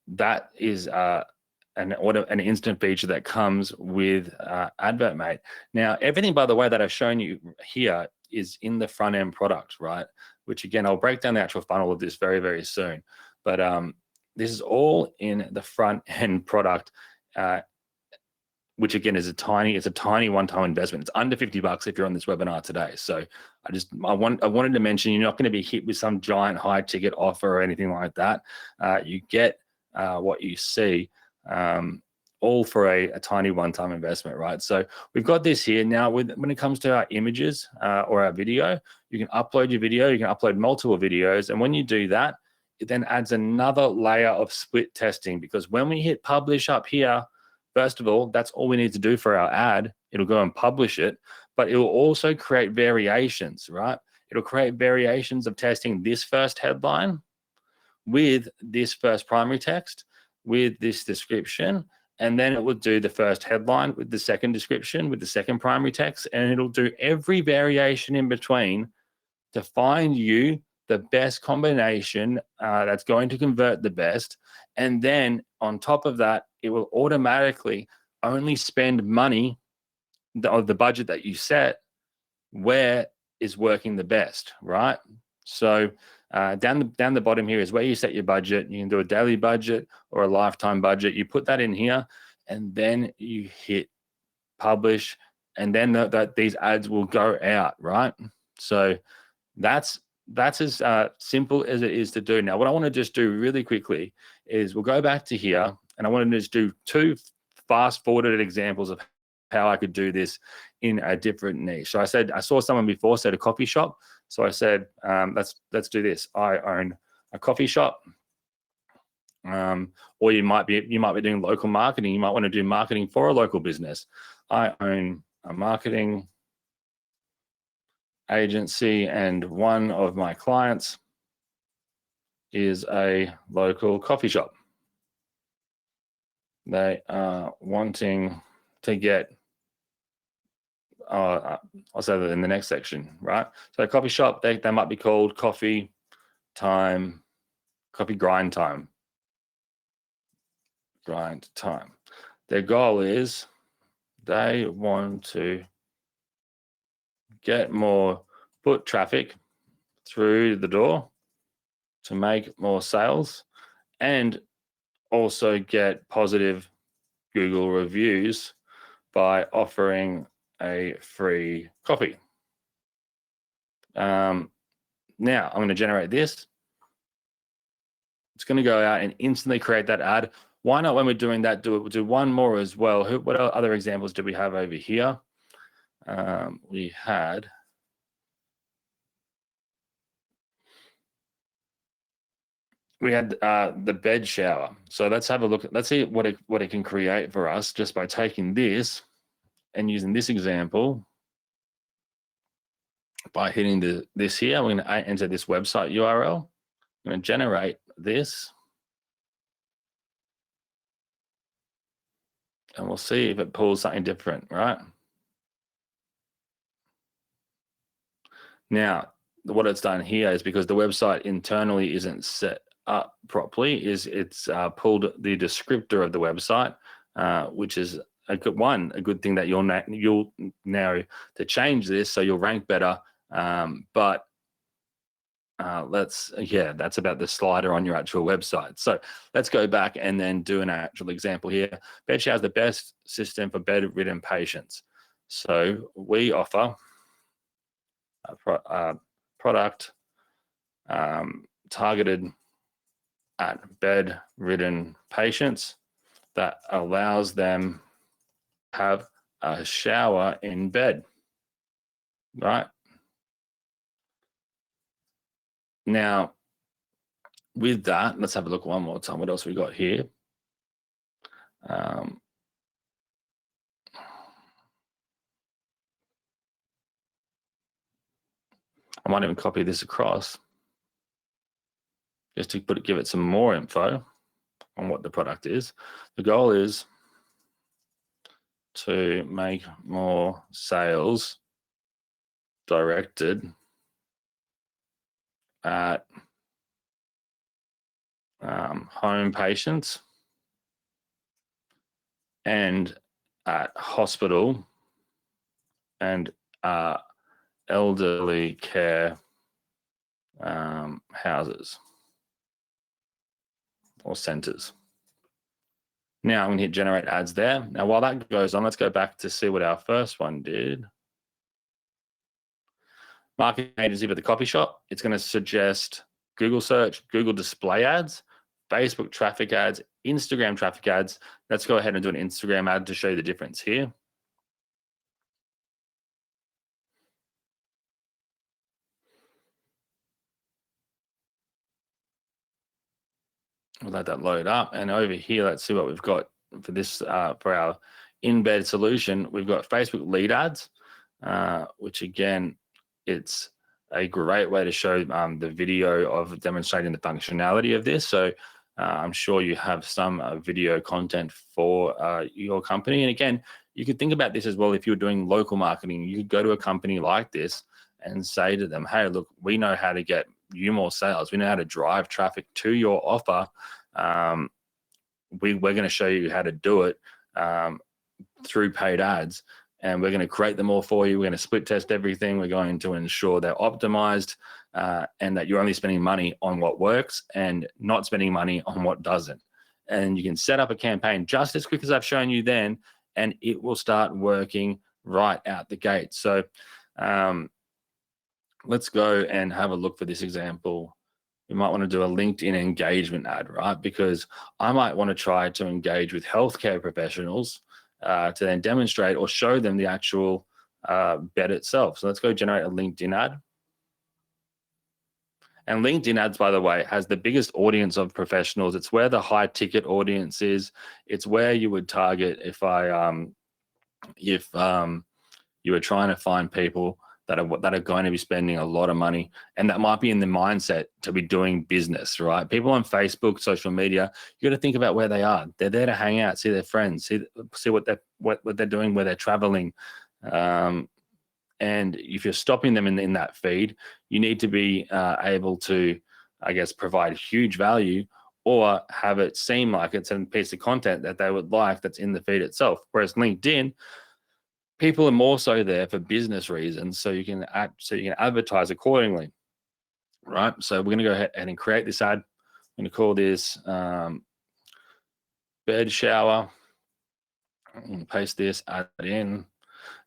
that is an instant feature that comes with AdvertMate. Now, everything, by the way, that I've shown you here is in the front end product, right? Which again, I'll break down the actual funnel of this very, very soon. But this is all in the front end product. which again is it's a tiny one-time investment. It's under $50 if you're on this webinar today. So I wanted to mention, you're not going to be hit with some giant high ticket offer or anything like that. You get what you see, all for a tiny one-time investment, right? So we've got this here now. When it comes to our images or our video, you can upload your video, you can upload multiple videos, and when you do that, it then adds another layer of split testing, because when we hit publish up here, first of all, that's all we need to do for our ad. It'll go and publish it, but it will also create variations, right? It'll create variations of testing this first headline with this first primary text, with this description, and then it will do the first headline with the second description, with the second primary text, and it'll do every variation in between to find you the best combination that's going to convert the best. And then on top of that, it will automatically only spend money of the budget that you set where is working the best, right? So down the bottom here is where you set your budget. You can do a daily budget or a lifetime budget. You put that in here, and then you hit publish, and then these ads will go out, right? So that's as simple as it is to do. Now, what I want to just do really quickly is we'll go back to here, and I want to just do 2 fast-forwarded examples of how I could do this in a different niche. So I saw someone before said a coffee shop. So I said, let's do this. I own a coffee shop. Or you might be doing local marketing. You might want to do marketing for a local business. I own a marketing agency, and one of my clients is a local coffee shop. They are wanting to get, I'll say that in the next section, right? So a coffee shop, they might be called coffee grind time. Their goal is they want to get more foot traffic through the door to make more sales, and also get positive Google reviews by offering a free coffee. Now I'm going to generate this. It's going to go out and instantly create that ad. Why not, when we're doing that, do one more as well? What other examples do we have over here? We had the bed shower. So let's have a look. Let's see what it can create for us just by taking this and using this example. By hitting this here, we're going to enter this website URL. I'm going to generate this, and we'll see if it pulls something different, right? Now, what it's done here is, because the website internally isn't set up properly, it's pulled the descriptor of the website, which is a good thing that you'll know to change this so you'll rank better. But that's about the slider on your actual website. So let's go back and then do an actual example here. Bed shower is the best system for bedridden patients. So we offer a product targeted at bedridden patients that allows them to have a shower in bed, right? Now, with that, let's have a look one more time. What else we got here? I might even copy this across just to give it some more info on what the product is. The goal is to make more sales directed at home patients and at hospital and elderly care houses or centers. Now I'm going to hit generate ads there. Now, while that goes on, let's go back to see what our first one did. Marketing agency for the coffee shop. It's going to suggest Google search, Google display ads, Facebook traffic ads, Instagram traffic ads. Let's go ahead and do an Instagram ad to show you the difference here. We'll let that load up. And over here, let's see what we've got for this, for our embed solution. We've got Facebook lead ads, which again, it's a great way to show the video of demonstrating the functionality of this. So I'm sure you have some video content for your company. And again, you could think about this as well. If you're doing local marketing, you could go to a company like this and say to them, hey, look, we know how to get you more sales. We know how to drive traffic to your offer. We're going to show you how to do it through paid ads. And we're going to create them all for you. We're going to split test everything. We're going to ensure they're optimized and that you're only spending money on what works and not spending money on what doesn't. And you can set up a campaign just as quick as I've shown you then, and it will start working right out the gate. So let's go and have a look for this example. We might want to do a LinkedIn engagement ad, right? Because I might want to try to engage with healthcare professionals to then demonstrate or show them the actual bed itself. So let's go generate a LinkedIn ad. And LinkedIn ads, by the way, has the biggest audience of professionals. It's where the high ticket audience is. It's where you would target if you were trying to find people that are going to be spending a lot of money, and that might be in the mindset to be doing business, right? People on Facebook, social media, you got to think about where they are. They're there to hang out, see their friends, see what they're doing, where they're traveling. And if you're stopping them in that feed, you need to be able to, I guess, provide huge value or have it seem like it's a piece of content that they would like that's in the feed itself. Whereas LinkedIn, people are more so there for business reasons, so you can advertise accordingly, right? So we're going to go ahead and create this ad. I'm going to call this bed shower. I'm going to paste this ad in,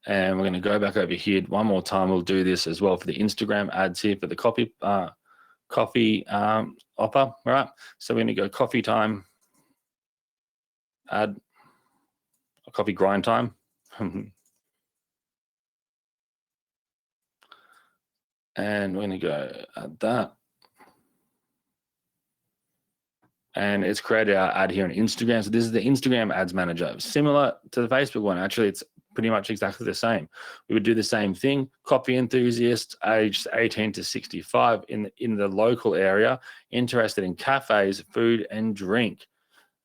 and we're going to go back over here one more time. We'll do this as well for the Instagram ads here for the coffee offer, right? So we're going to go coffee time ad, coffee grind time. And we're going to go add that. And it's created our ad here on Instagram. So this is the Instagram ads manager, similar to the Facebook one. Actually, it's pretty much exactly the same. We would do the same thing. Coffee enthusiasts aged 18 to 65 in the local area, interested in cafes, food, and drink.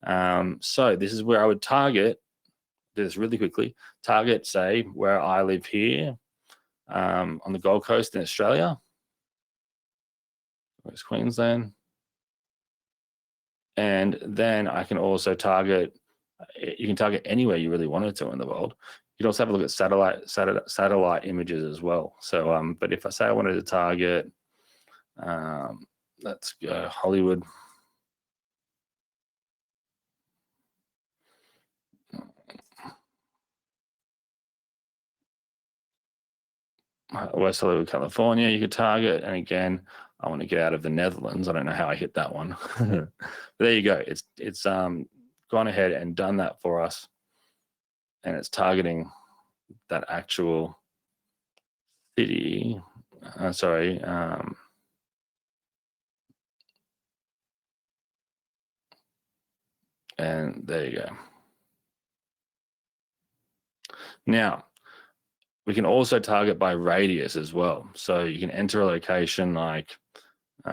So this is where I would target, do this really quickly, target, say, where I live here. On the Gold Coast in Australia, where's Queensland, and then I can also target. You can target anywhere you really wanted to in the world. You can also have a look at satellite images as well. So, but if I say I wanted to target, let's go Hollywood. West Hollywood, California, you could target. And again, I want to get out of the Netherlands. I don't know how I hit that one. But there you go. It's gone ahead and done that for us. And it's targeting that actual city. And there you go. Now, we can also target by radius as well. So you can enter a location like, you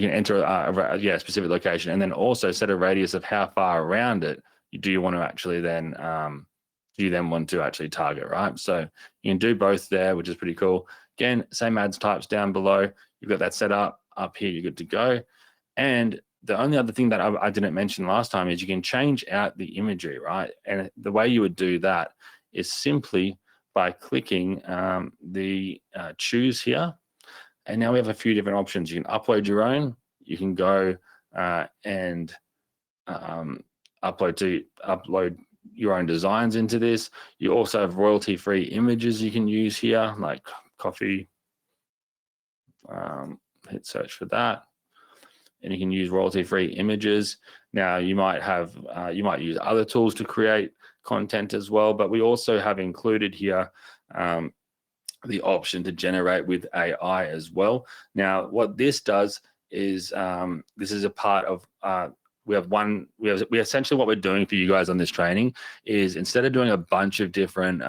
can enter a specific location, and then also set a radius of how far around it do you want to actually then, want to actually target, right? So you can do both there, which is pretty cool. Again, same ads types down below. You've got that set up here, you're good to go. And the only other thing that I didn't mention last time is you can change out the imagery, right? And the way you would do that is simply by clicking the choose here. And now we have a few different options. You can upload your own, you can go and upload your own designs into this. You also have royalty-free images you can use here, like coffee. Hit search for that, and you can use royalty-free images. Now you might use other tools to create content as well, but we also have included here the option to generate with AI as well. Now, what this does is this is a part of we essentially what we're doing for you guys on this training is instead of doing a bunch of different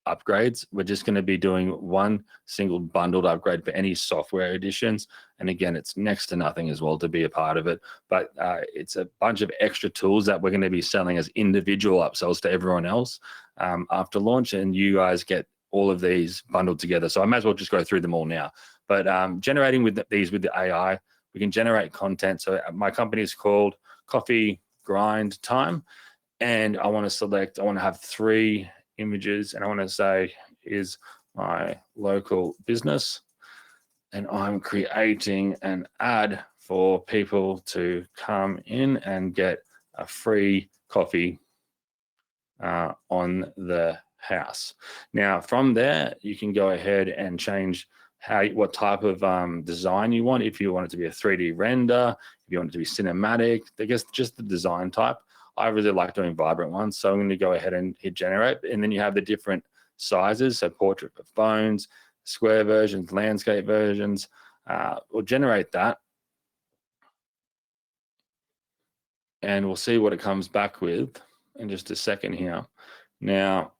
upgrades, we're just going to be doing one single bundled upgrade for any software additions. And again, it's next to nothing as well to be a part of it, but it's a bunch of extra tools that we're going to be selling as individual upsells to everyone else after launch, and you guys get all of these bundled together. So I might as well just go through them all now. But generating with these with the AI, we can generate content. So my company is called Coffee Grind Time, and I want to have 3 images, and I want to say is my local business, and I'm creating an ad for people to come in and get a free coffee on the house. Now from there you can go ahead and change what type of design you want. If you want it to be a 3D render, if you want it to be cinematic, I guess just the design type. I really like doing vibrant ones, so I'm going to go ahead and hit generate, and then you have the different sizes, so portrait for phones, square versions, landscape versions. We'll generate that, and we'll see what it comes back with in just a second here. Now,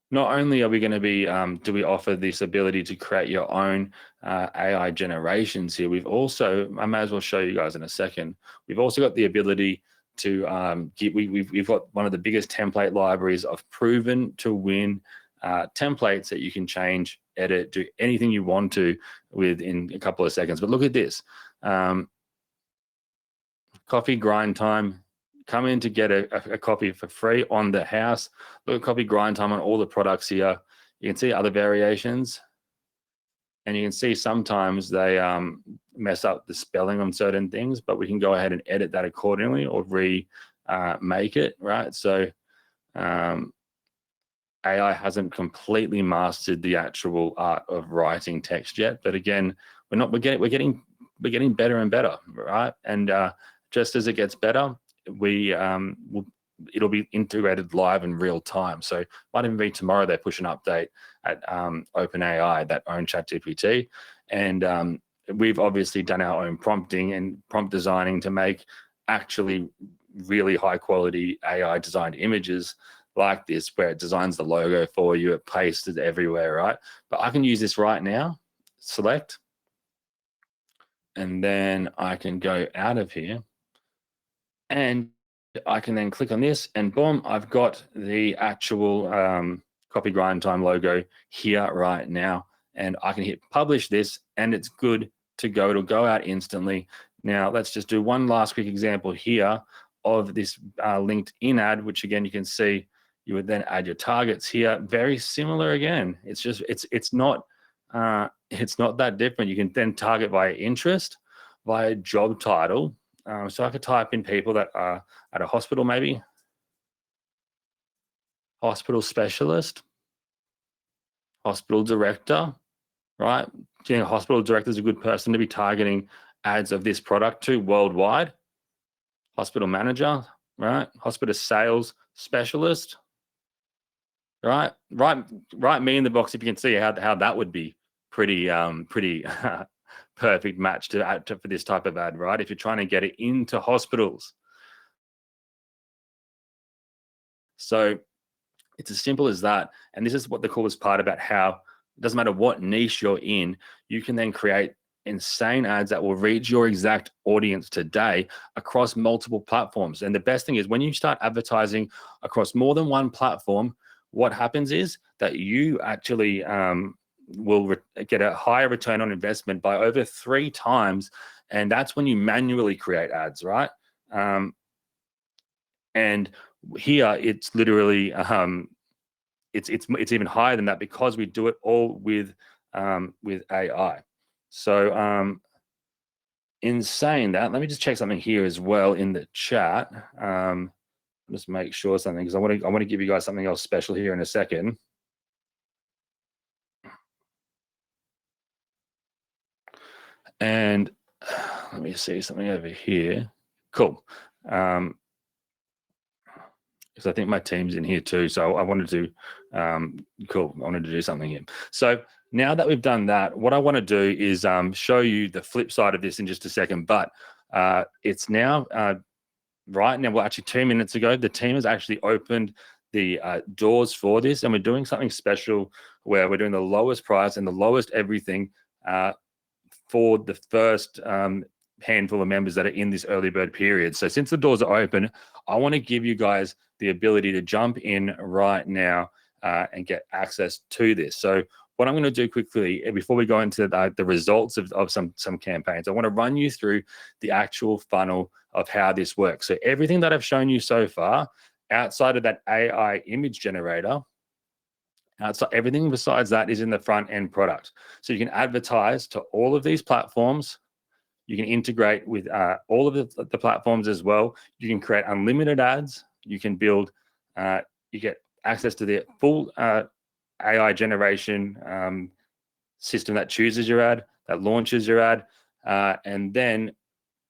not only are we going to be, do we offer this ability to create your own AI generations here, we've also, I may as well show you guys in a second, we've also got the ability to we've got one of the biggest template libraries of proven to win templates that you can change, edit, do anything you want to with in a couple of seconds. But look at this, Coffee Grind Time. Come in to get a copy for free on the house. Look at Coffee Grind Time on all the products here. You can see other variations, and you can see sometimes they mess up the spelling on certain things, but we can go ahead and edit that accordingly or remake it, right? So AI hasn't completely mastered the actual art of writing text yet, but again, we're getting better and better, right? And just as it gets better, it'll be integrated live in real time. So might even be tomorrow they push an update at OpenAI that own ChatGPT, and we've obviously done our own prompting and prompt designing to make actually really high quality AI designed images like this, where it designs the logo for you, it pastes it everywhere, right? But I can use this right now, select, and then I can go out of here. And I can then click on this, and boom, I've got the actual Coffee Grind Time logo here right now. And I can hit publish this, and it's good to go. It'll go out instantly. Now, let's just do one last quick example here of this LinkedIn ad, which again, you can see you would then add your targets here. Very similar again. It's just, it's not that different. You can then target via interest, via job title. So I could type in people that are at a hospital, maybe hospital specialist, hospital director, right? You know, hospital director is a good person to be targeting ads of this product to worldwide. Hospital manager, right? Hospital sales specialist, right? Write me in the box if you can see how that would be pretty perfect match for this type of ad, right? If you're trying to get it into hospitals. So it's as simple as that. And this is what the coolest part about how it doesn't matter what niche you're in, you can then create insane ads that will reach your exact audience today across multiple platforms. And the best thing is when you start advertising across more than one platform, what happens is that you actually will get a higher return on investment by over 3 times. And that's when you manually create ads, right? And here it's literally, it's even higher than that because we do it all with AI. So in saying that, let me just check something here as well in the chat. Just make sure something, because I want to give you guys something else special here in a second. And let me see something over here. Cool. Because I think my team's in here too. So I wanted to, cool. I wanted to do something here. So now that we've done that, what I want to do is show you the flip side of this in just a second. But it's now, right now, well, actually 2 minutes ago, the team has actually opened the doors for this. And we're doing something special where we're doing the lowest price and the lowest everything for the first handful of members that are in this early bird period. So since the doors are open, I want to give you guys the ability to jump in right now and get access to this. So what I'm going to do quickly before we go into the results of some campaigns, I want to run you through the actual funnel of how this works. So everything that I've shown you so far, outside of that AI image generator, outside, everything besides that is in the front end product. So you can advertise to all of these platforms. You can integrate with all of the platforms as well. You can create unlimited ads. You can build, you get access to the full AI generation system that chooses your ad, that launches your ad, and then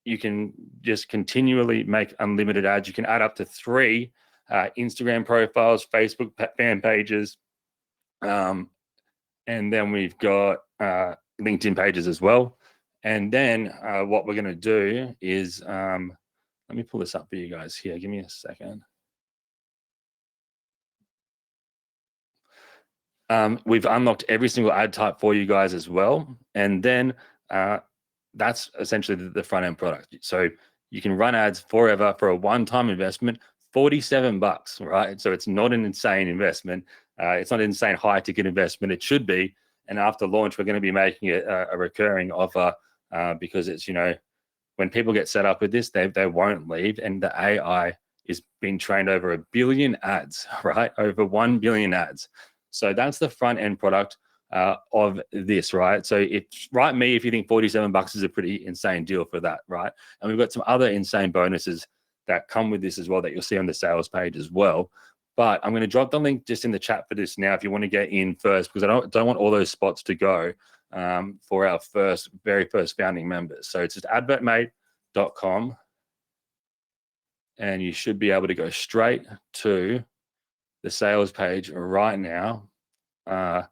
you can just continually make unlimited ads. You can add up to 3 Instagram profiles, Facebook fan pages, and then we've got LinkedIn pages as well. And then what we're going to do is, let me pull this up for you guys here. Give me a second. We've unlocked every single ad type for you guys as well. And then that's essentially the front end product. So you can run ads forever for a one-time investment, $47, right? So it's not an insane investment. It's not an insane high ticket investment. It should be. And after launch, we're going to be making it a recurring offer because it's, you know, when people get set up with this, they won't leave. And the AI is being trained over 1 billion ads, right? Over 1 billion ads. So that's the front end product of this, right? So it's write me if you think $47 is a pretty insane deal for that, right? And we've got some other insane bonuses that come with this as well that you'll see on the sales page as well. But I'm going to drop the link just in the chat for this now if you want to get in first, because I don't want all those spots to go for our very first founding members. So it's just advertmate.com, and you should be able to go straight to the sales page right now. I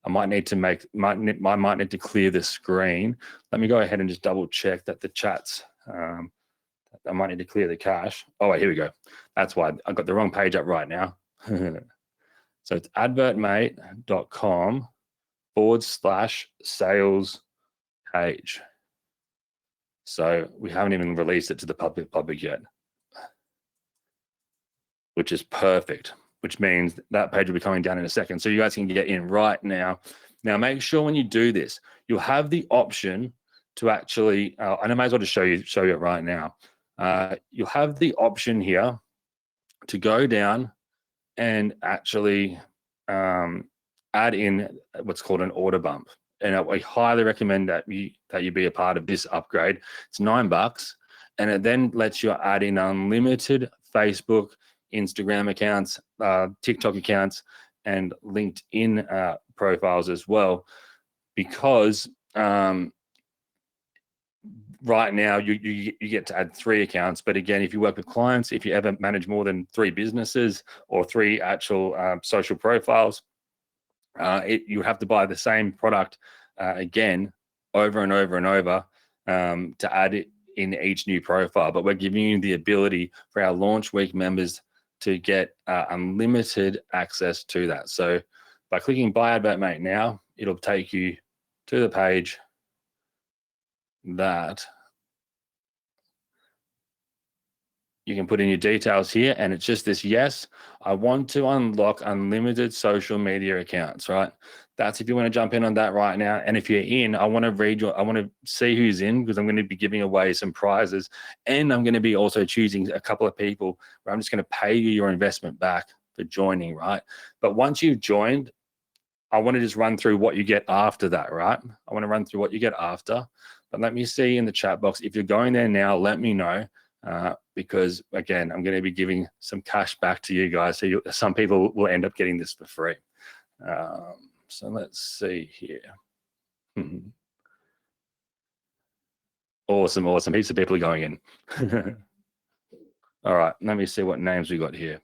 might need to might need to clear the screen. Let me go ahead and just double check that the chats. I might need to clear the cache. Oh, wait, here we go. That's why I got the wrong page up right now. So it's advertmate.com/sales page. So we haven't even released it to the public yet, which is perfect, which means that page will be coming down in a second. So you guys can get in right now. Now, make sure when you do this, you'll have the option to actually, and I might as well just show you it right now. You'll have the option here to go down and actually add in what's called an order bump. And I highly recommend that you be a part of this upgrade. It's $9, and it then lets you add in unlimited Facebook, Instagram accounts, TikTok accounts, and LinkedIn profiles as well, because right now you get to add 3 accounts. But again, if you work with clients, if you ever manage more than 3 businesses or 3 actual social profiles, you have to buy the same product again over and over and over to add it in each new profile. But we're giving you the ability for our launch week members to get unlimited access to that. So by clicking Buy AdvertMate now, it'll take you to the page that you can put in your details here, and it's just this: yes, I want to unlock unlimited social media accounts, right? That's if you want to jump in on that right now. And if you're in, I want to see who's in, because I'm going to be giving away some prizes, and I'm going to be also choosing a couple of people where I'm just going to pay you your investment back for joining, right? But once you've joined, I want to just run through what you get after that, right? I want to run through what you get after. But let me see in the chat box. If you're going there now, let me know. Because again, I'm going to be giving some cash back to you guys. So some people will end up getting this for free. So let's see here. Awesome, awesome. Heaps of people are going in. All right, let me see what names we got here.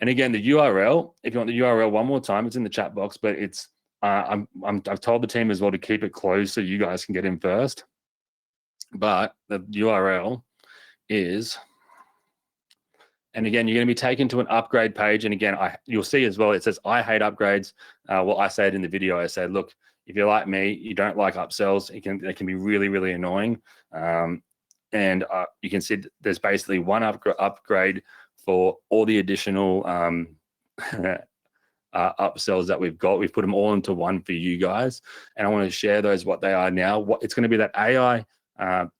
And again, the URL, if you want the URL one more time, it's in the chat box, but it's I've told the team as well to keep it closed so you guys can get in first. But the URL is, and again, you're going to be taken to an upgrade page. And again, you'll see as well, it says, I hate upgrades. Well, I say it in the video. I said, look, if you're like me, you don't like upsells. They can be really, really annoying. And you can see there's basically one upgrade for all the additional upsells that we've got. We've put them all into one for you guys. And I want to share those, what they are now. It's going to be that AI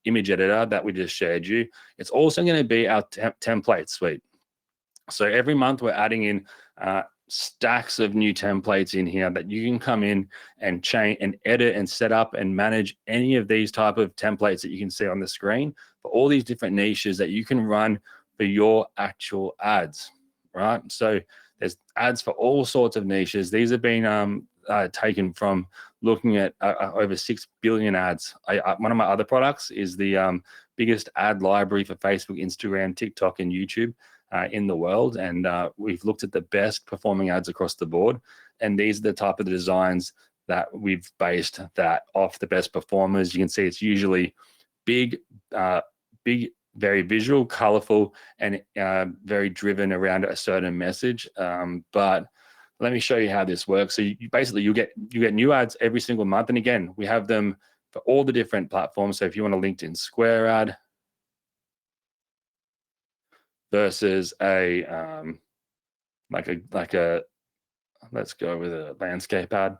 image editor that we just shared you. It's also going to be our template suite. So every month we're adding in stacks of new templates in here that you can come in and change and edit and set up and manage any of these type of templates that you can see on the screen for all these different niches that you can run for your actual ads, right? So there's ads for all sorts of niches. These have been taken from looking at over 6 billion ads. One of my other products is the biggest ad library for Facebook, Instagram, TikTok, and YouTube in the world. And we've looked at the best performing ads across the board. And these are the type of designs that we've based that off the best performers. You can see it's usually big, very visual, colorful, and very driven around a certain message. But let me show you how this works. So basically you get new ads every single month. And again, we have them for all the different platforms. So if you want a LinkedIn Square ad versus a let's go with a landscape ad.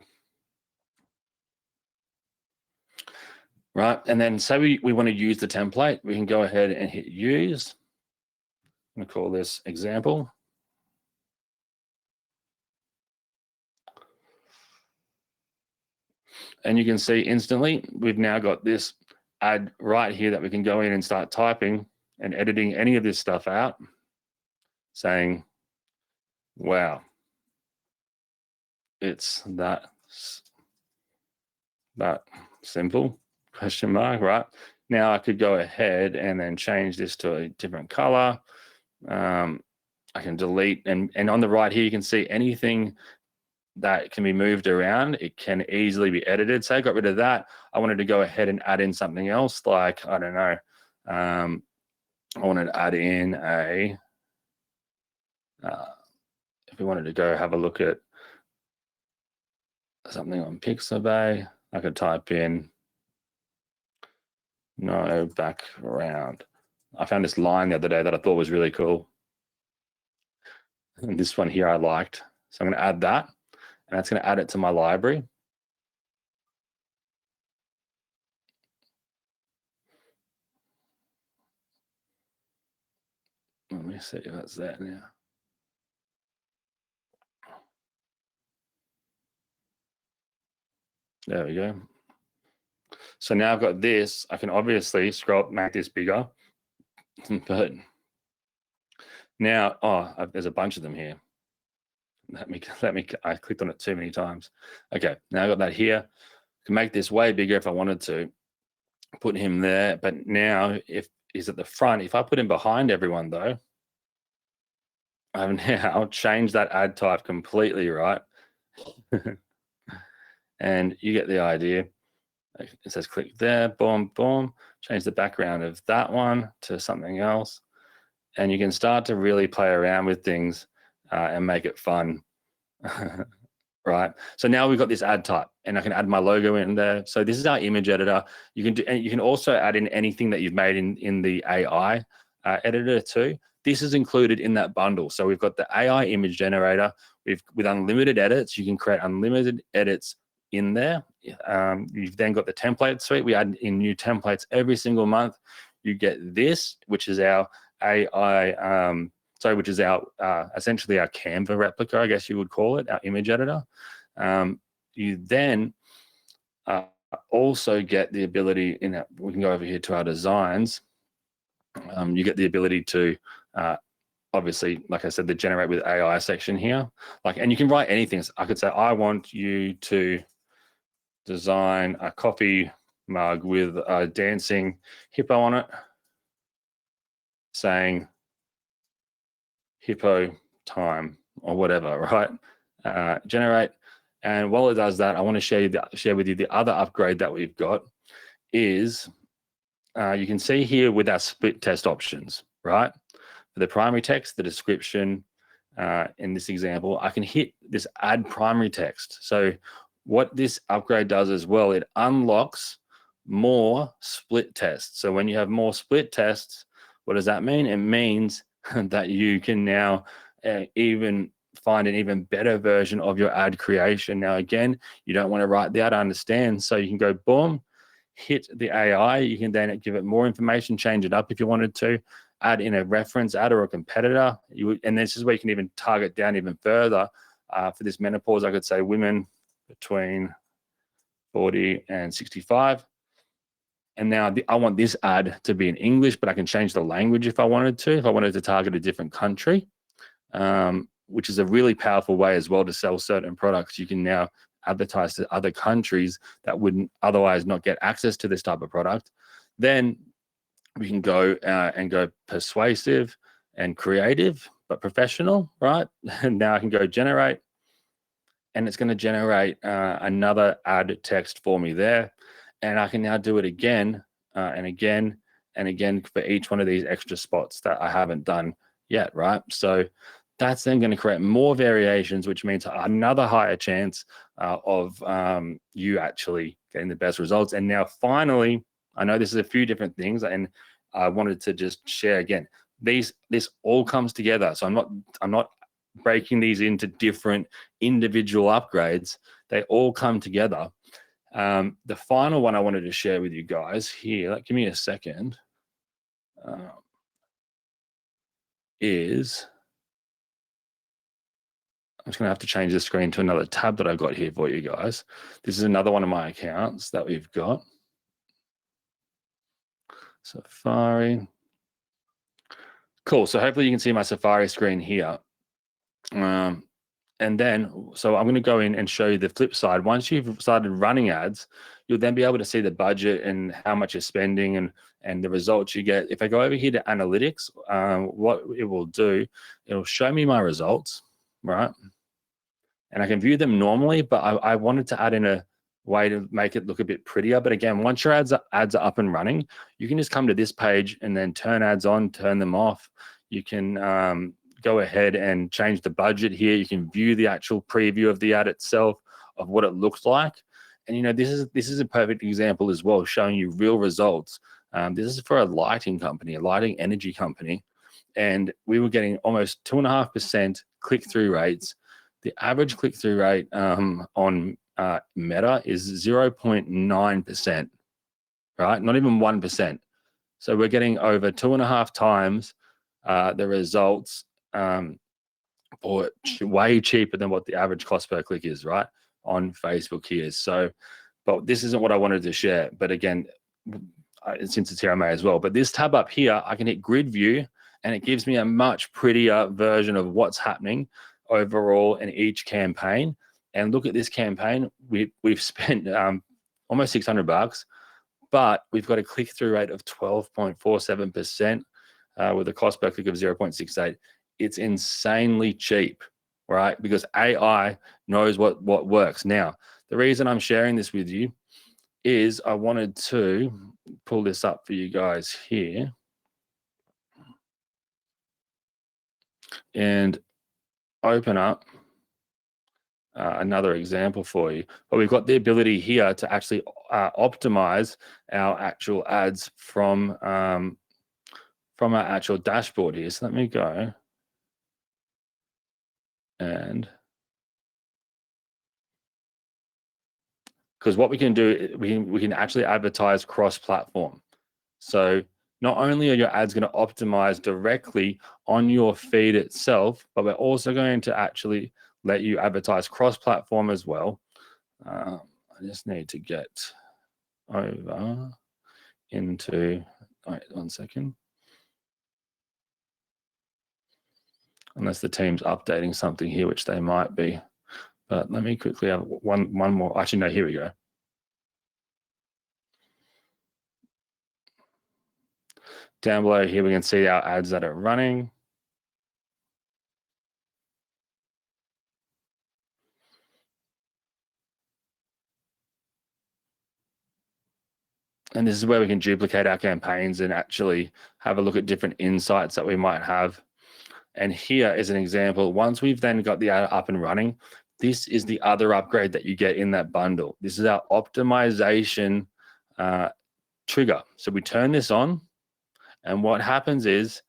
Right, and then say we want to use the template, we can go ahead and hit use. I'm gonna call this example. And you can see instantly, we've now got this ad right here that we can go in and start typing and editing any of this stuff out, saying, wow, it's that simple, question mark, right? Now I could go ahead and then change this to a different color. I can delete, and on the right here, you can see anything that can be moved around. It can easily be edited. So I got rid of that. I wanted to go ahead and add in something else, like, I don't know, I wanted to add in a, if we wanted to go have a look at something on Pixabay, I could type in no background. I found this line the other day that I thought was really cool. And this one here I liked. So I'm going to add that, and that's going to add it to my library. Let me see if that's there now. There we go. So now I've got this. I can obviously scroll, make this bigger, but now, there's a bunch of them here. Let me, I clicked on it too many times. Okay, now I got that here. I can make this way bigger if I wanted to, put him there. But now, if he's at the front, if I put him behind everyone though, I've now changed that ad type completely, right? And you get the idea. It says click there, boom, boom, change the background of that one to something else. And you can start to really play around with things and make it fun, right? So now we've got this ad type, and I can add my logo in there. So this is our image editor. You can do, and you can also add in anything that you've made in the AI editor too. This is included in that bundle. So we've got the AI image generator. With unlimited edits, you can create unlimited edits in there. You've then got the template suite. We add in new templates every single month. You get this, which is our AI which is our essentially our Canva replica, I guess you would call it, our image editor. You then also get the ability we can go over here to our designs. You get the ability to obviously, like I said, the generate with AI section here. And you can write anything. So I could say, I want you to design a coffee mug with a dancing hippo on it, saying hippo time or whatever, right? Generate. And while it does that, I want to share with you the other upgrade that we've got is you can see here with our split test options, right? For the primary text, the description, in this example, I can hit this add primary text. So what this upgrade does as well, it unlocks more split tests. So when you have more split tests, what does that mean? It means that you can now even find an even better version of your ad creation. Now, again, you don't want to write the ad, understand. So you can go boom, hit the AI. You can then give it more information, change it up if you wanted to, add in a reference ad or a competitor. And this is where you can even target down even further. For this menopause, I could say women between 40 and 65. And now I want this ad to be in English, but I can change the language if I wanted to, if I wanted to target a different country, which is a really powerful way as well to sell certain products. You can now advertise to other countries that wouldn't otherwise not get access to this type of product. Then we can go and go persuasive and creative, but professional, right? And now I can go generate, and it's going to generate another ad text for me there. And I can now do it again and again and again for each one of these extra spots that I haven't done yet, right? So that's then going to create more variations, which means another higher chance of you actually getting the best results. And now finally, I know this is a few different things, and I wanted to just share again, this all comes together. So I'm not breaking these into different individual upgrades. They all come together. The final one I wanted to share with you guys here, give me a second, is I'm just going to have to change the screen to another tab that I've got here for you guys. This is another one of my accounts that we've got. Safari. Cool. So hopefully you can see my Safari screen here. And then, so I'm going to go in and show you the flip side. Once you've started running ads, you'll then be able to see the budget and how much you're spending and the results you get. If I go over here to analytics, what it will do, it'll show me my results, right? And I can view them normally, but I wanted to add in a way to make it look a bit prettier. But again, once your ads are up and running, you can just come to this page and then turn ads on, turn them off. You can go ahead and change the budget here. You can view the actual preview of the ad itself, of what it looks like. And you know, this is a perfect example as well, showing you real results. This is for a lighting company, a lighting energy company, and we were getting almost 2.5% click-through rates. The average click-through rate on Meta is 0.9%, right? Not even 1%. So we're getting over 2.5 times the results for way cheaper than what the average cost per click is, right? On Facebook here. So, but this isn't what I wanted to share. But again, since it's here, I may as well. But this tab up here, I can hit grid view, and it gives me a much prettier version of what's happening overall in each campaign. And look at this campaign. We've spent almost $600, but we've got a click-through rate of 12.47% with a cost per click of 0.68. It's insanely cheap, right? Because AI knows what works. Now, the reason I'm sharing this with you is I wanted to pull this up for you guys here and open up another example for you. But we've got the ability here to actually optimize our actual ads from our actual dashboard here. So let me go and, because what we can do, we can actually advertise cross-platform. So not only are your ads going to optimize directly on your feed itself, but we're also going to actually let you advertise cross-platform as well. I just need to get over into, wait 1 second. Unless the team's updating something here, which they might be. But let me quickly have one more. Actually, no, here we go. Down below here, we can see our ads that are running. And this is where we can duplicate our campaigns and actually have a look at different insights that we might have. And here is an example. Once we've then got the ad up and running, this is the other upgrade that you get in that bundle. This is our optimization trigger. So we turn this on, and what happens is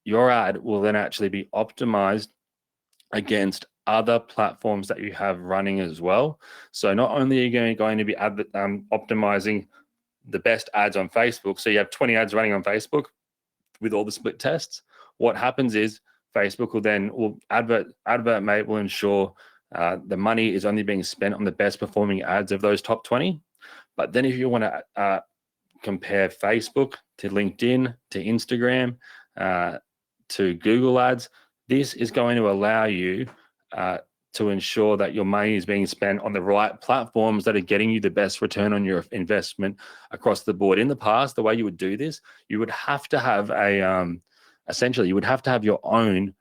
your ad will then actually be optimized against other platforms that you have running as well. So not only are you going to be optimizing the best ads on Facebook, so you have 20 ads running on Facebook with all the split tests, what happens is Facebook will then, AdvertMate will ensure the money is only being spent on the best performing ads of those top 20. But then if you want to compare Facebook to LinkedIn, to Instagram, to Google ads, this is going to allow you to ensure that your money is being spent on the right platforms that are getting you the best return on your investment across the board. In the past, the way you would do this, you would have to have essentially, you would have to have your own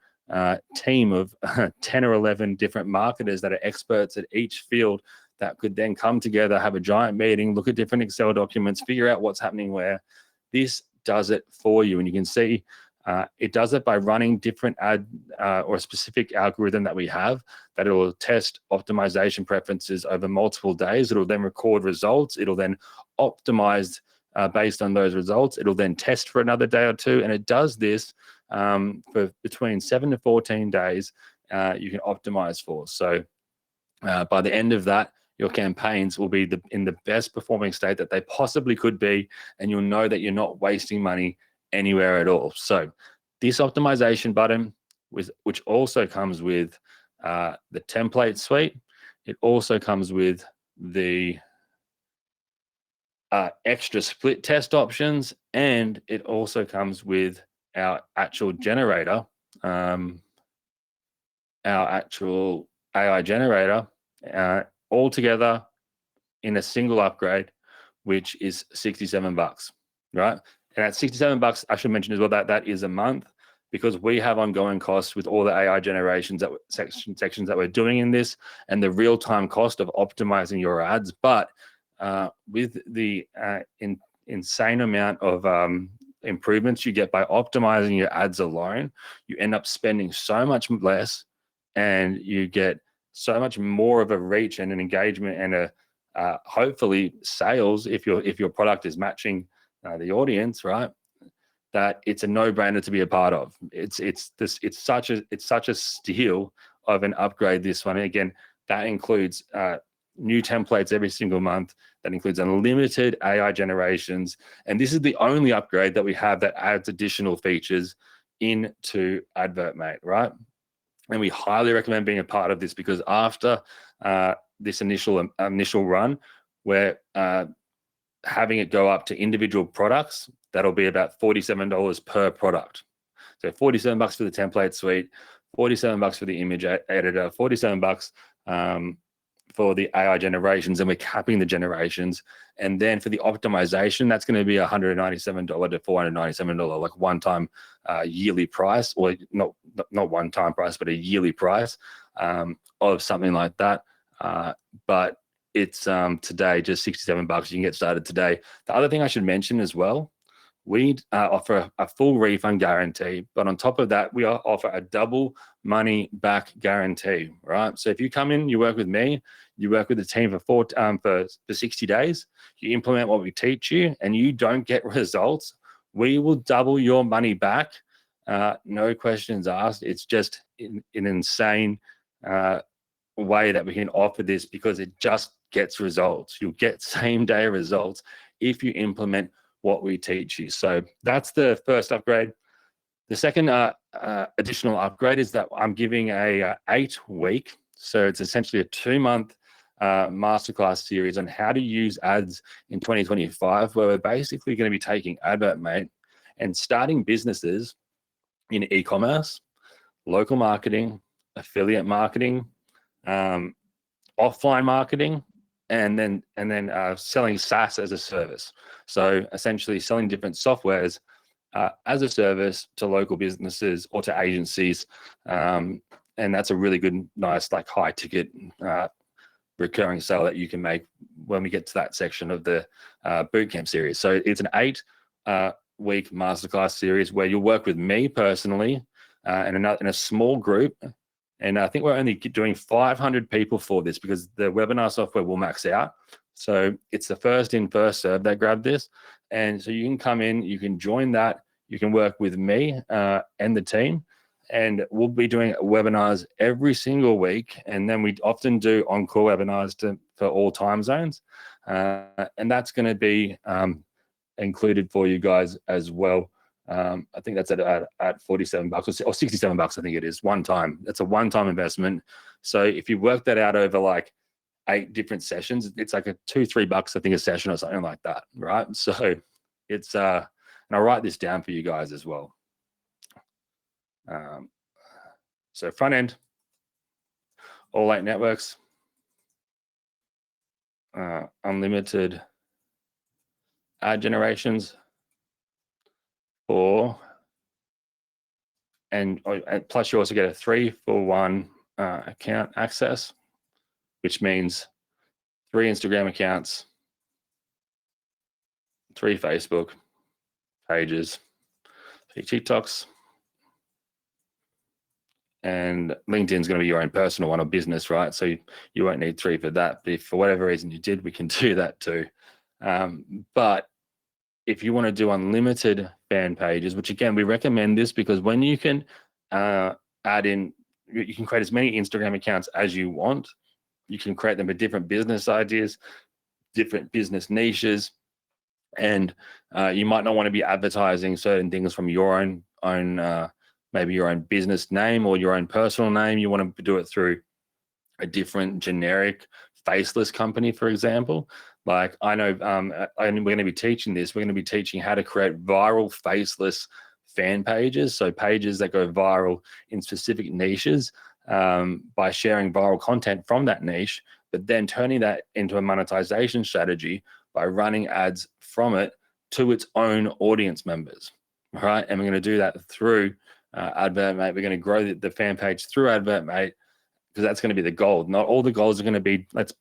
team of 10 or 11 different marketers that are experts at each field that could then come together, have a giant meeting, look at different Excel documents, figure out what's happening where. This does it for you. And you can see it does it by running different ad or a specific algorithm that we have that it will test optimization preferences over multiple days. It'll then record results. It'll then optimize based on those results. It'll then test for another day or two. And it does this for between 7 to 14 days you can optimize for. So by the end of that, your campaigns will be in the best performing state that they possibly could be. And you'll know that you're not wasting money anywhere at all. So this optimization button, which also comes with the template suite, it also comes with the extra split test options, and it also comes with our actual generator, our actual AI generator, all together in a single upgrade, which is $67, right? And at $67, I should mention as well that is a month, because we have ongoing costs with all the AI generations sections that we're doing in this, and the real-time cost of optimizing your ads. But with the insane amount of improvements you get by optimizing your ads alone, you end up spending so much less, and you get so much more of a reach and an engagement and a hopefully sales if your product is matching the audience, right? That it's a no-brainer to be a part of. It's such a steal of an upgrade, this one. And again, that includes new templates every single month. That includes unlimited AI generations. And this is the only upgrade that we have that adds additional features into AdvertMate, right? And we highly recommend being a part of this, because after this initial run, we're having it go up to individual products. That'll be about $47 per product. So $47 for the template suite, $47 for the image editor, $47 for the AI generations, and we're capping the generations. And then for the optimization, that's going to be $197 to $497, like one-time yearly price, or not one-time price, but a yearly price of something like that. But it's today just $67. You can get started today. The other thing I should mention as well, we offer a full refund guarantee, but on top of that, we offer a double money back guarantee, right? So if you come in, you work with me, you work with the team for 60 days, you implement what we teach you, and you don't get results, we will double your money back. No questions asked. It's just an insane way that we can offer this, because it just gets results. You'll get same day results if you implement what we teach you. So that's the first upgrade. The second additional upgrade is that I'm giving a 8-week, so it's essentially a 2-month masterclass series on how to use ads in 2025, where we're basically going to be taking AdvertMate and starting businesses in e-commerce, local marketing, affiliate marketing, offline marketing, and then selling SaaS as a service. So essentially selling different softwares as a service to local businesses or to agencies. And that's a really good, nice, like high ticket recurring sale that you can make when we get to that section of the bootcamp series. So it's an 8-week masterclass series where you'll work with me personally in a small group. And I think we're only doing 500 people for this because the webinar software will max out. So it's the first in, first serve that grab this. And so you can come in, you can join that, you can work with me and the team. And we'll be doing webinars every single week. And then we often do on-call webinars for all time zones. And that's going to be included for you guys as well. I think that's at $47 or $67, I think it is, one time. That's a one-time investment. So if you work that out over like 8 different sessions, it's like a $2-3, I think, a session or something like that, right? So it's, and I'll write this down for you guys as well. So front end, all 8 networks, unlimited ad generations and plus you also get a 3-for-1 account access, which means 3 Instagram accounts, 3 Facebook pages, 3 TikToks, and LinkedIn's going to be your own personal one or business, right? So you won't need 3 for that. But if for whatever reason you did, we can do that too. But if you want to do unlimited fan pages, which again, we recommend this because when you can add in, you can create as many Instagram accounts as you want. You can create them with different business ideas, different business niches, and you might not want to be advertising certain things from your own maybe your own business name or your own personal name. You want to do it through a different generic faceless company, for example. Like I know, and we're going to be teaching this. We're going to be teaching how to create viral faceless fan pages. So pages that go viral in specific niches by sharing viral content from that niche, but then turning that into a monetization strategy by running ads from it to its own audience members. All right. And we're going to do that through AdvertMate. We're going to grow the fan page through AdvertMate because that's going to be the goal. Not all the goals are going to be, let's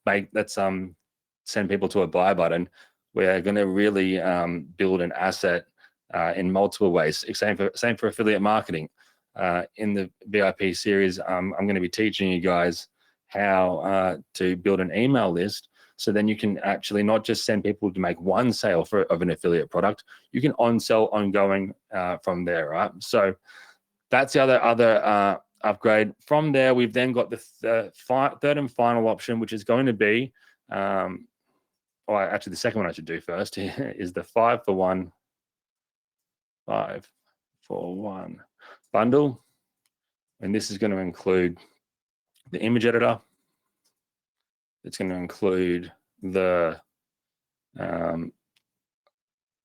send people to a buy button. We're going to really build an asset in multiple ways. Same for affiliate marketing. In the VIP series, I'm going to be teaching you guys how to build an email list. So then you can actually not just send people to make one sale of an affiliate product. You can on-sell ongoing from there, right? So that's the other upgrade. From there, we've then got the third and final option, which is going to be, actually the second one I should do first is the 5-for-1 bundle. And this is going to include the image editor. It's going to include the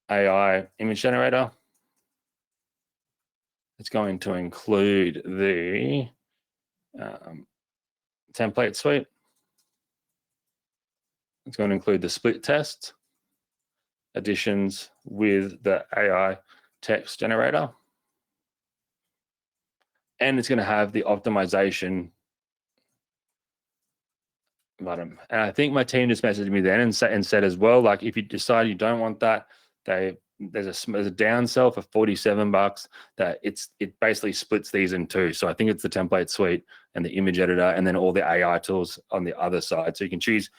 AI image generator. It's going to include the template suite. It's going to include the split test, additions with the AI text generator. And it's going to have the optimization button. And I think my team just messaged me then and said as well, like if you decide you don't want that, there's a downsell for $47 that it basically splits these in two. So I think it's the template suite and the image editor and then all the AI tools on the other side. So you can choose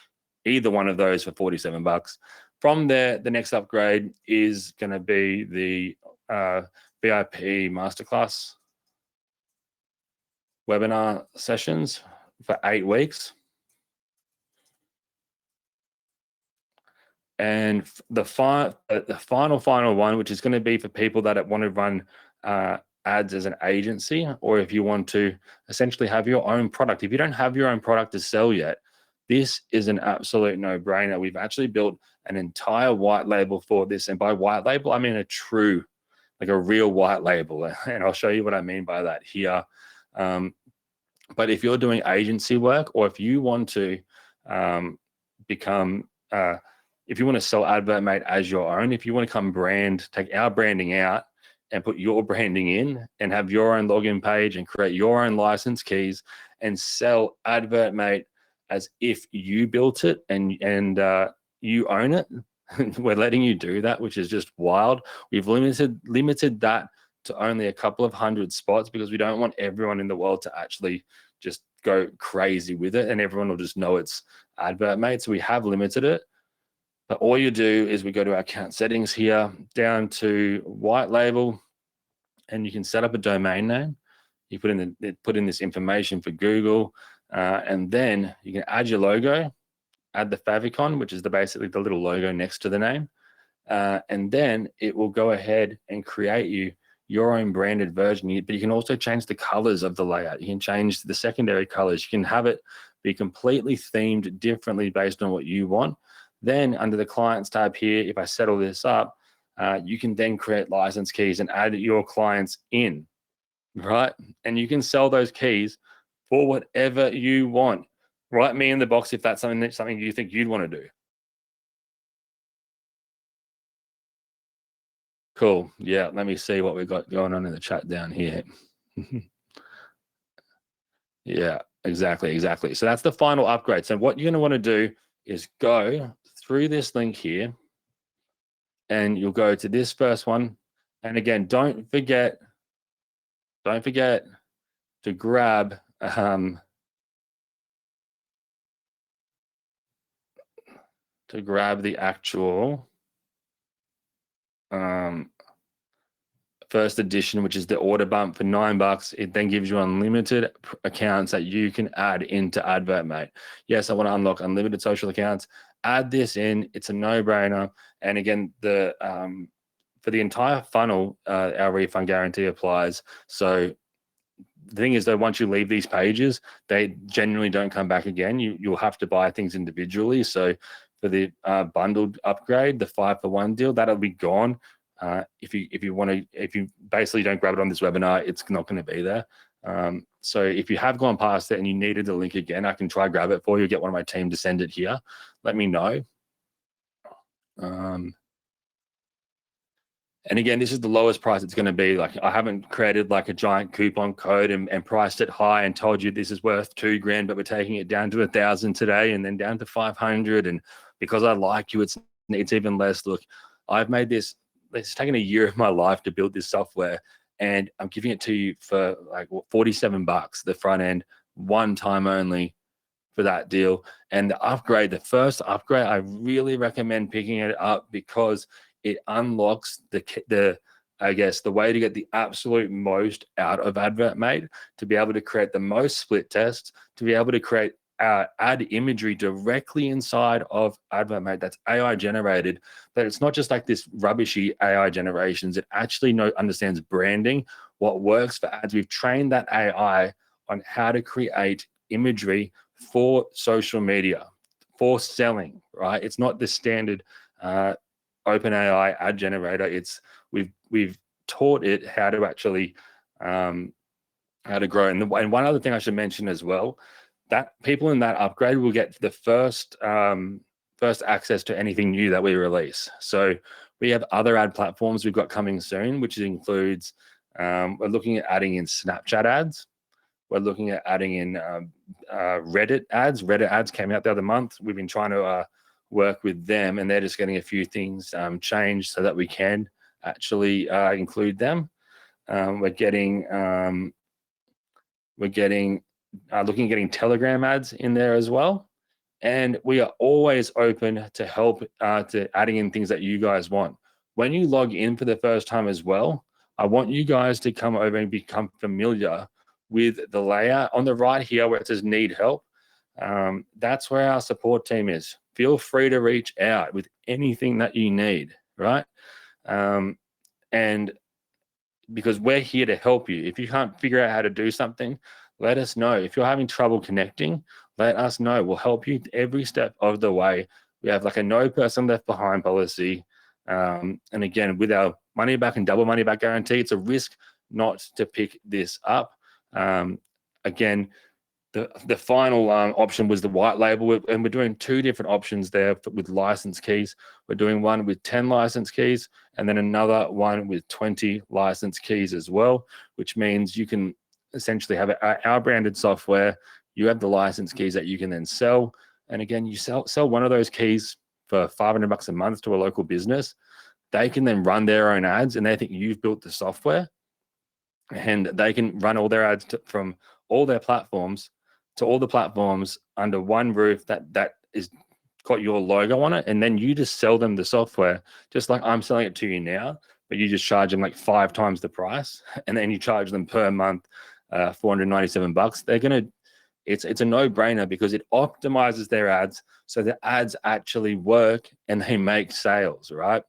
either one of those for $47. From there, the next upgrade is going to be the VIP masterclass webinar sessions for 8 weeks. And the final one, which is going to be for people that want to run ads as an agency, or if you want to essentially have your own product. If you don't have your own product to sell yet, this is an absolute no-brainer. We've actually built an entire white label for this. And by white label, I mean a true, like a real white label. And I'll show you what I mean by that here. But if you're doing agency work, or if you want to if you want to sell AdvertMate as your own, if you want to take our branding out and put your branding in and have your own login page and create your own license keys and sell AdvertMate as if you built it and you own it, we're letting you do that, which is just wild. We've limited that to only a couple of hundred spots because we don't want everyone in the world to actually just go crazy with it and everyone will just know it's AdvertMate. So we have limited it. But all you do is we go to our account settings here, down to white label, and you can set up a domain name. You put in this information for Google, and then you can add your logo, add the favicon, which is basically the little logo next to the name, and then it will go ahead and create you your own branded version. But you can also change the colors of the layout. You can change the secondary colors. You can have it be completely themed differently based on what you want. Then under the clients tab here, if I set all this up, you can then create license keys and add your clients in, right? And you can sell those keys for whatever you want. Write me in the box if that's something you think you'd want to do. Cool. Yeah, let me see what we've got going on in the chat down here. Yeah, exactly. So that's the final upgrade. So what you're going to want to do is go through this link here and you'll go to this first one. And again, don't forget to grab the actual first edition, which is the order bump for $9. It then gives you unlimited accounts that you can add into AdvertMate. Yes, I want to unlock unlimited social accounts. Add this in. It's a no-brainer. And again, for the entire funnel, our refund guarantee applies. So the thing is, though, once you leave these pages, they generally don't come back again. You'll have to buy things individually. So for the bundled upgrade, the 5-for-1 deal, that'll be gone. If you basically don't grab it on this webinar, it's not going to be there. So if you have gone past it and you needed the link again, I can try grab it for you, get one of my team to send it here. Let me know. And again, this is the lowest price it's going to be. Like, I haven't created like a giant coupon code and priced it high and told you this is worth $2,000, but we're taking it down to 1,000 today and then down to 500. And because I like you, it's even less. Look, I've made this. It's taken a year of my life to build this software, and I'm giving it to you for like $47, the front end, one time only for that deal. And the first upgrade, I really recommend picking it up because it unlocks the way to get the absolute most out of AdvertMate, to be able to create the most split tests, to be able to create ad imagery directly inside of AdvertMate that's AI generated. But it's not just like this rubbishy AI generations. It actually understands branding, what works for ads. We've trained that AI on how to create imagery for social media, for selling, right? It's not the standard OpenAI ad generator. We've taught it how to actually how to grow. And one other thing I should mention as well, that people in that upgrade will get the first access to anything new that we release. So we have other ad platforms we've got coming soon, which includes we're looking at adding in Snapchat ads. We're looking at adding in Reddit ads. Reddit ads came out the other month. We've been trying to work with them, and they're just getting a few things changed so that we can actually include them. We're looking at getting Telegram ads in there as well. And we are always open to help to adding in things that you guys want. When you log in for the first time as well, I want you guys to come over and become familiar with the layout on the right here where it says need help. That's where our support team is. feel free to reach out with anything that you need, right? And because we're here to help you. If you can't figure out how to do something, let us know. If you're having trouble connecting, let us know. We'll help you every step of the way. We have like a no person left behind policy. And again, with our money back and double money back guarantee, it's a risk not to pick this up. Again, the final option was the white label, and we're doing 2 different options there with license keys. We're doing one with 10 license keys and then another one with 20 license keys as well, which means you can essentially have our branded software. You have the license keys that you can then sell. And again, you sell one of those keys for $500 a month to a local business. They can then run their own ads, and they think you've built the software, and they can run all their ads from all their platforms to all the platforms under one roof that is got your logo on it. And then you just sell them the software, just like I'm selling it to you now, but you just charge them like 5 times the price. And then you charge them per month, $497. They're going to, it's a no-brainer because it optimizes their ads. So the ads actually work and they make sales, right?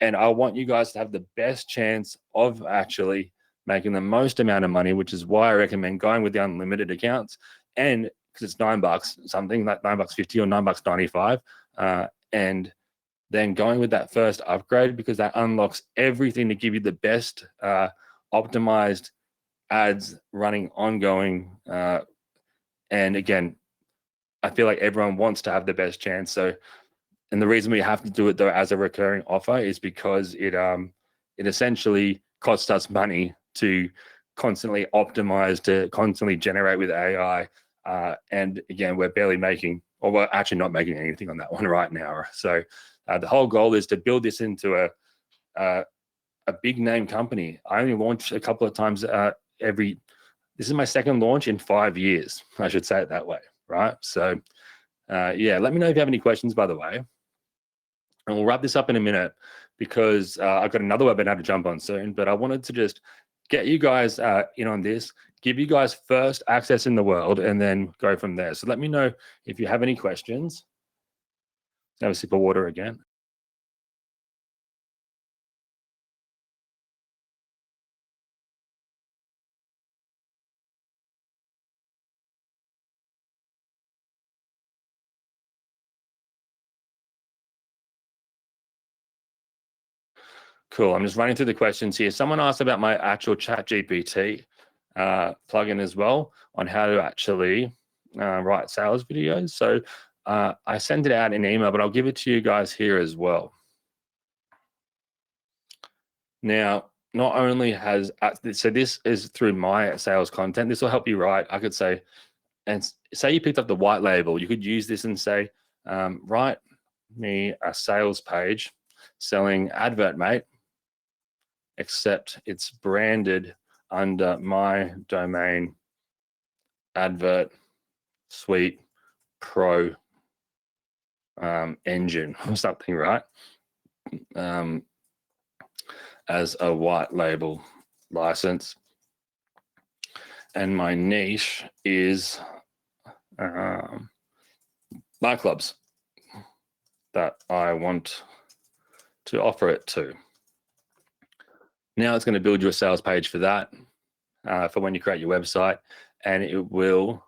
And I want you guys to have the best chance of actually making the most amount of money, which is why I recommend going with the unlimited accounts. And because it's $9 something, like $9.50 or $9.95, and then going with that first upgrade, because that unlocks everything to give you the best optimized ads running ongoing. And again, I feel like everyone wants to have the best chance. So, and the reason we have to do it though as a recurring offer is because it essentially costs us money to constantly optimize, to constantly generate with AI. And again, we're barely making, or we're actually not making anything on that one right now. So the whole goal is to build this into a big name company. I only launch a couple of times this is my second launch in 5 years. I should say it that way, right? So yeah, let me know if you have any questions, by the way. And we'll wrap this up in a minute because I've got another webinar to jump on soon, but I wanted to just get you guys in on this, give you guys first access in the world, and then go from there. So let me know if you have any questions. Have a sip of water again. Cool. I'm just running through the questions here. Someone asked about my actual ChatGPT plugin as well, on how to actually write sales videos. So I sent it out in email, but I'll give it to you guys here as well. Now, not only has, so this is through my sales content. This will help you write. I could say, and say you picked up the white label, you could use this and say, write me a sales page selling AdvertMate, except it's branded under my domain Advert Suite Pro engine or something, right? As a white label license. And my niche is nightclubs that I want to offer it to. Now it's going to build you a sales page for that, for when you create your website, and it will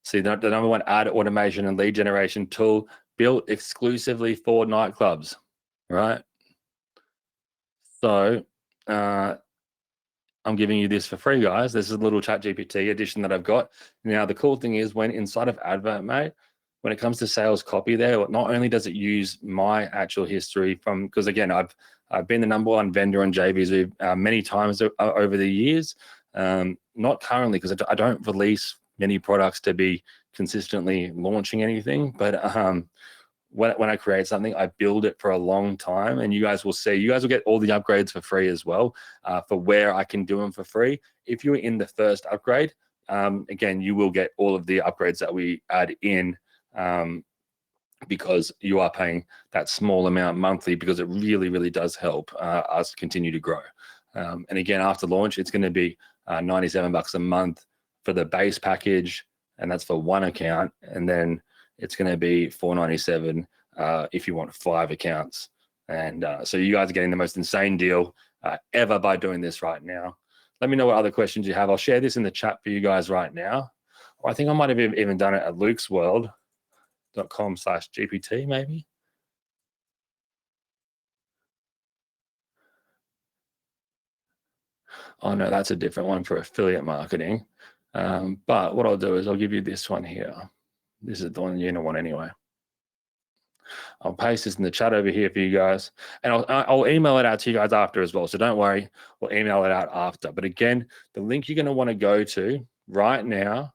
see the number 1 ad automation and lead generation tool built exclusively for nightclubs, right? So I'm giving you this for free, guys. This is a little ChatGPT edition that I've got. Now, the cool thing is when inside of AdvertMate, when it comes to sales copy there, not only does it use my actual history from, because again, I've been the number 1 vendor on JVZoo many times over the years. Not currently, because I don't release many products to be consistently launching anything, but when I create something, I build it for a long time, and you guys will see. You guys will get all the upgrades for free as well, for where I can do them for free. If you're in the first upgrade, again, you will get all of the upgrades that we add in, because you are paying that small amount monthly, because it really, really does help us continue to grow. And again, after launch, it's going to be $97 a month for the base package, and that's for 1 account. And then it's going to be $497 if you want 5 accounts. And so you guys are getting the most insane deal ever by doing this right now. Let me know what other questions you have. I'll share this in the chat for you guys right now. Or I think I might have even done it at lukesworld.com/GPT maybe. Oh no, that's a different one for affiliate marketing. But what I'll do is I'll give you this one here. This is the one you're gonna want anyway. I'll paste this in the chat over here for you guys, and I'll email it out to you guys after as well. So don't worry, we'll email it out after. But again, the link you're gonna want to go to right now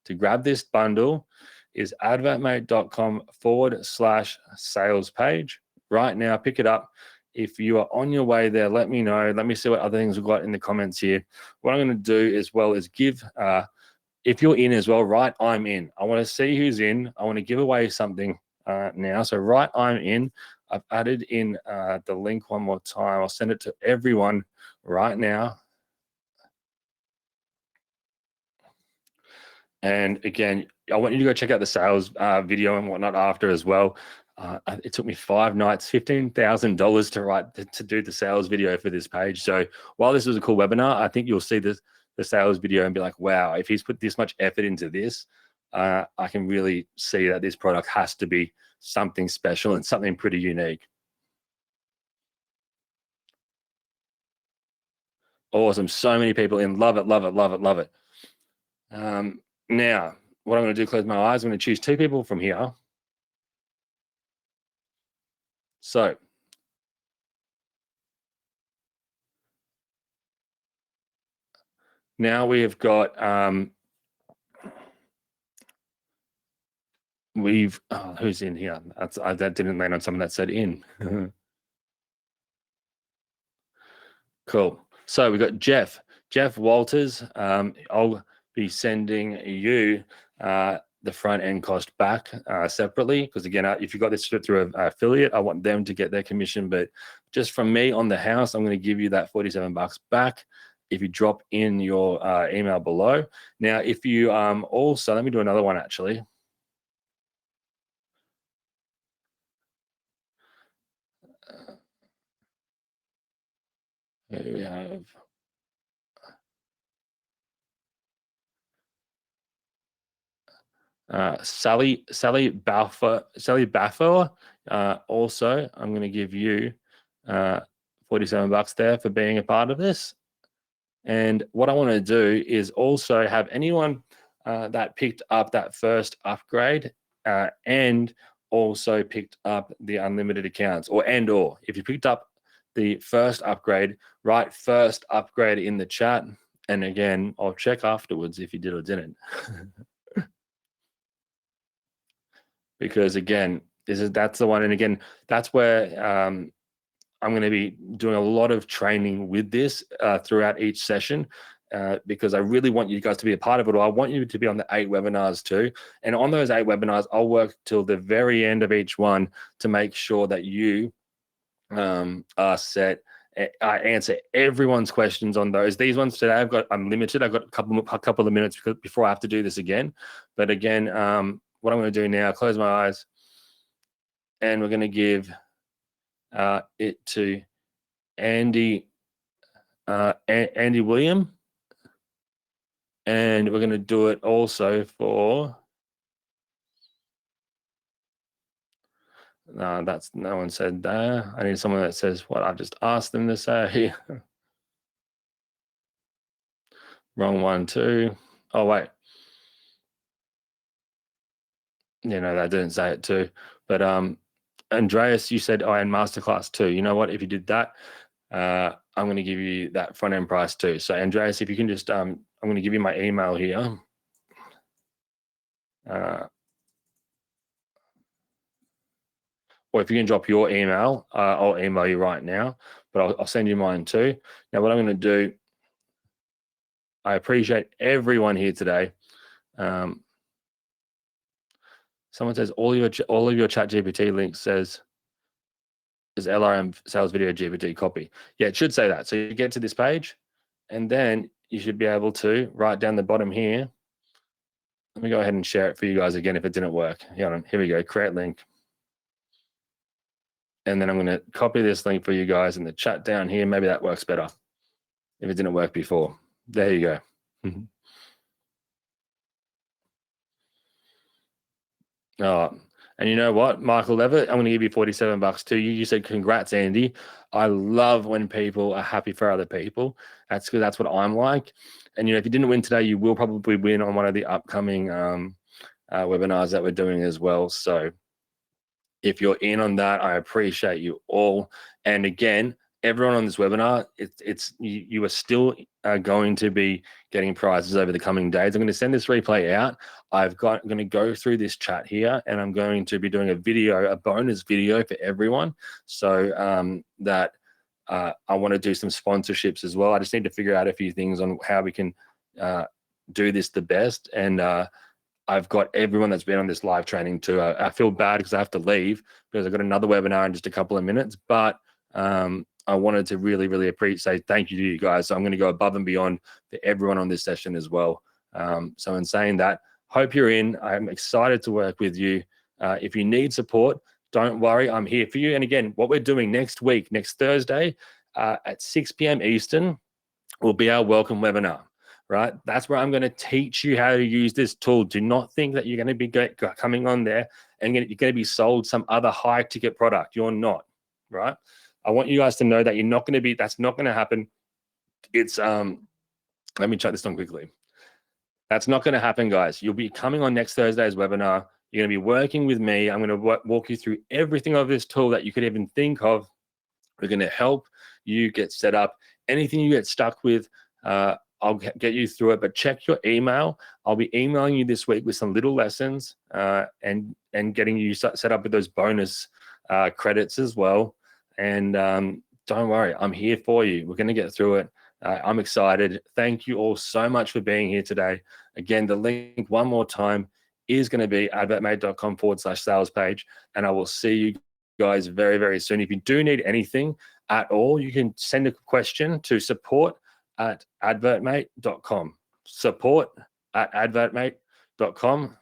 to grab this bundle is advertmate.com/sales page. Right now, pick it up. If you are on your way there, let me know. Let me see what other things we've got in the comments here. What I'm going to do as well is give, if you're in as well, write I'm in. I want to see who's in. I want to give away something now. So write I'm in. I've added in the link one more time. I'll send it to everyone right now. And again, I want you to go check out the sales video and whatnot after as well. It took me 5 nights, $15,000 to do the sales video for this page. So while this was a cool webinar, I think you'll see the sales video and be like, wow, if he's put this much effort into this, I can really see that this product has to be something special and something pretty unique. Awesome. So many people in. Love it, love it, love it, love it. Now, what I'm going to do, close my eyes. I'm going to choose 2 people from here. So now we have got, who's in here? That didn't land on someone that said in. Cool. So we've got Jeff Walters. I'll be sending you the front end cost back separately, because again, if you got this through an affiliate, I want them to get their commission. But just from me on the house, I'm going to give you that $47 back if you drop in your email below. Now, if you also, let me do another one actually. Here we have. Sally Balfour. Also, I'm going to give you $47 there for being a part of this. And what I want to do is also have anyone that picked up that first upgrade and also picked up the unlimited accounts, or if you picked up the first upgrade, write first upgrade in the chat. And again, I'll check afterwards if you did or didn't. Because again, that's the one. And again, that's where I'm going to be doing a lot of training with this throughout each session, because I really want you guys to be a part of it. Or I want you to be on the 8 webinars too. And on those 8 webinars, I'll work till the very end of each one to make sure that you are set. I answer everyone's questions on those. These ones today, I'm limited. I've got a couple of minutes before I have to do this again. But again, what I'm going to do now, close my eyes, and we're going to give it to Andy William, and we're going to do it also for. No, no one said that. I need someone that says what I've just asked them to say. Wrong one too. Oh wait. You know, that didn't say it too. But Andreas, you said, and masterclass too. You know what? If you did that, I'm going to give you that front end price too. So Andreas, if you can just, I'm going to give you my email here. Or if you can drop your email, I'll email you right now, but I'll send you mine too. Now, what I'm going to do, I appreciate everyone here today. Someone says all of your chat GPT links says is LRM sales video GPT copy. Yeah, it should say that. So you get to this page, and then you should be able to write down the bottom here. Let me go ahead and share it for you guys again if it didn't work. Here we go, create link. And then I'm going to copy this link for you guys in the chat down here. Maybe that works better if it didn't work before. There you go. Oh, and you know what, Michael Levitt, I'm going to give you $47 too. You said, congrats, Andy. I love when people are happy for other people. That's because that's what I'm like. And, if you didn't win today, you will probably win on one of the upcoming webinars that we're doing as well. So if you're in on that, I appreciate you all. And again, everyone on this webinar, you are still going to be getting prizes over the coming days. I'm going to send this replay out. I'm going to go through this chat here, and I'm going to be doing a bonus video for everyone. So that I want to do some sponsorships as well. I just need to figure out a few things on how we can do this the best. And I've got everyone that's been on this live training too. I feel bad because I have to leave because I've got another webinar in just a couple of minutes, but I wanted to really, really say thank you to you guys. So I'm going to go above and beyond for everyone on this session as well. So in saying that, hope you're in. I'm excited to work with you. If you need support, don't worry, I'm here for you. And again, what we're doing next week, next Thursday at 6 p.m. Eastern will be our welcome webinar. Right? That's where I'm going to teach you how to use this tool. Do not think that you're going to be coming on there and you're going to be sold some other high ticket product. You're not, right? I want you guys to know that you're not going to be, that's not going to happen. It's, let me shut this down quickly. That's not going to happen, guys. You'll be coming on next Thursday's webinar. You're going to be working with me. I'm going to walk you through everything of this tool that you could even think of. We're going to help you get set up. Anything you get stuck with, I'll get you through it, but check your email. I'll be emailing you this week with some little lessons and getting you set up with those bonus credits as well. And don't worry, I'm here for you. We're going to get through it. I'm excited. Thank you all so much for being here today. Again, the link one more time is going to be advertmate.com/sales page. And I will see you guys very, very soon. If you do need anything at all, you can send a question to support@advertmate.com. Support@advertmate.com.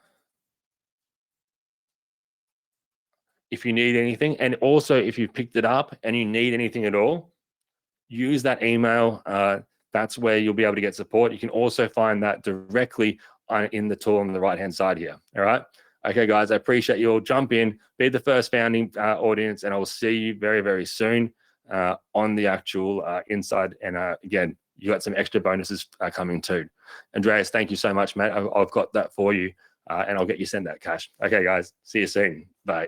If you need anything, and also if you've picked it up and you need anything at all, use that email. That's where you'll be able to get support. You can also find that directly in the tool on the right-hand side here. All right. Okay, guys, I appreciate you all. Jump in, be the first founding audience, and I will see you very, very soon on the actual inside. And again, you got some extra bonuses coming too. Andreas, thank you so much, mate. I've got that for you, and I'll get you sent that cash. Okay, guys, see you soon. Bye.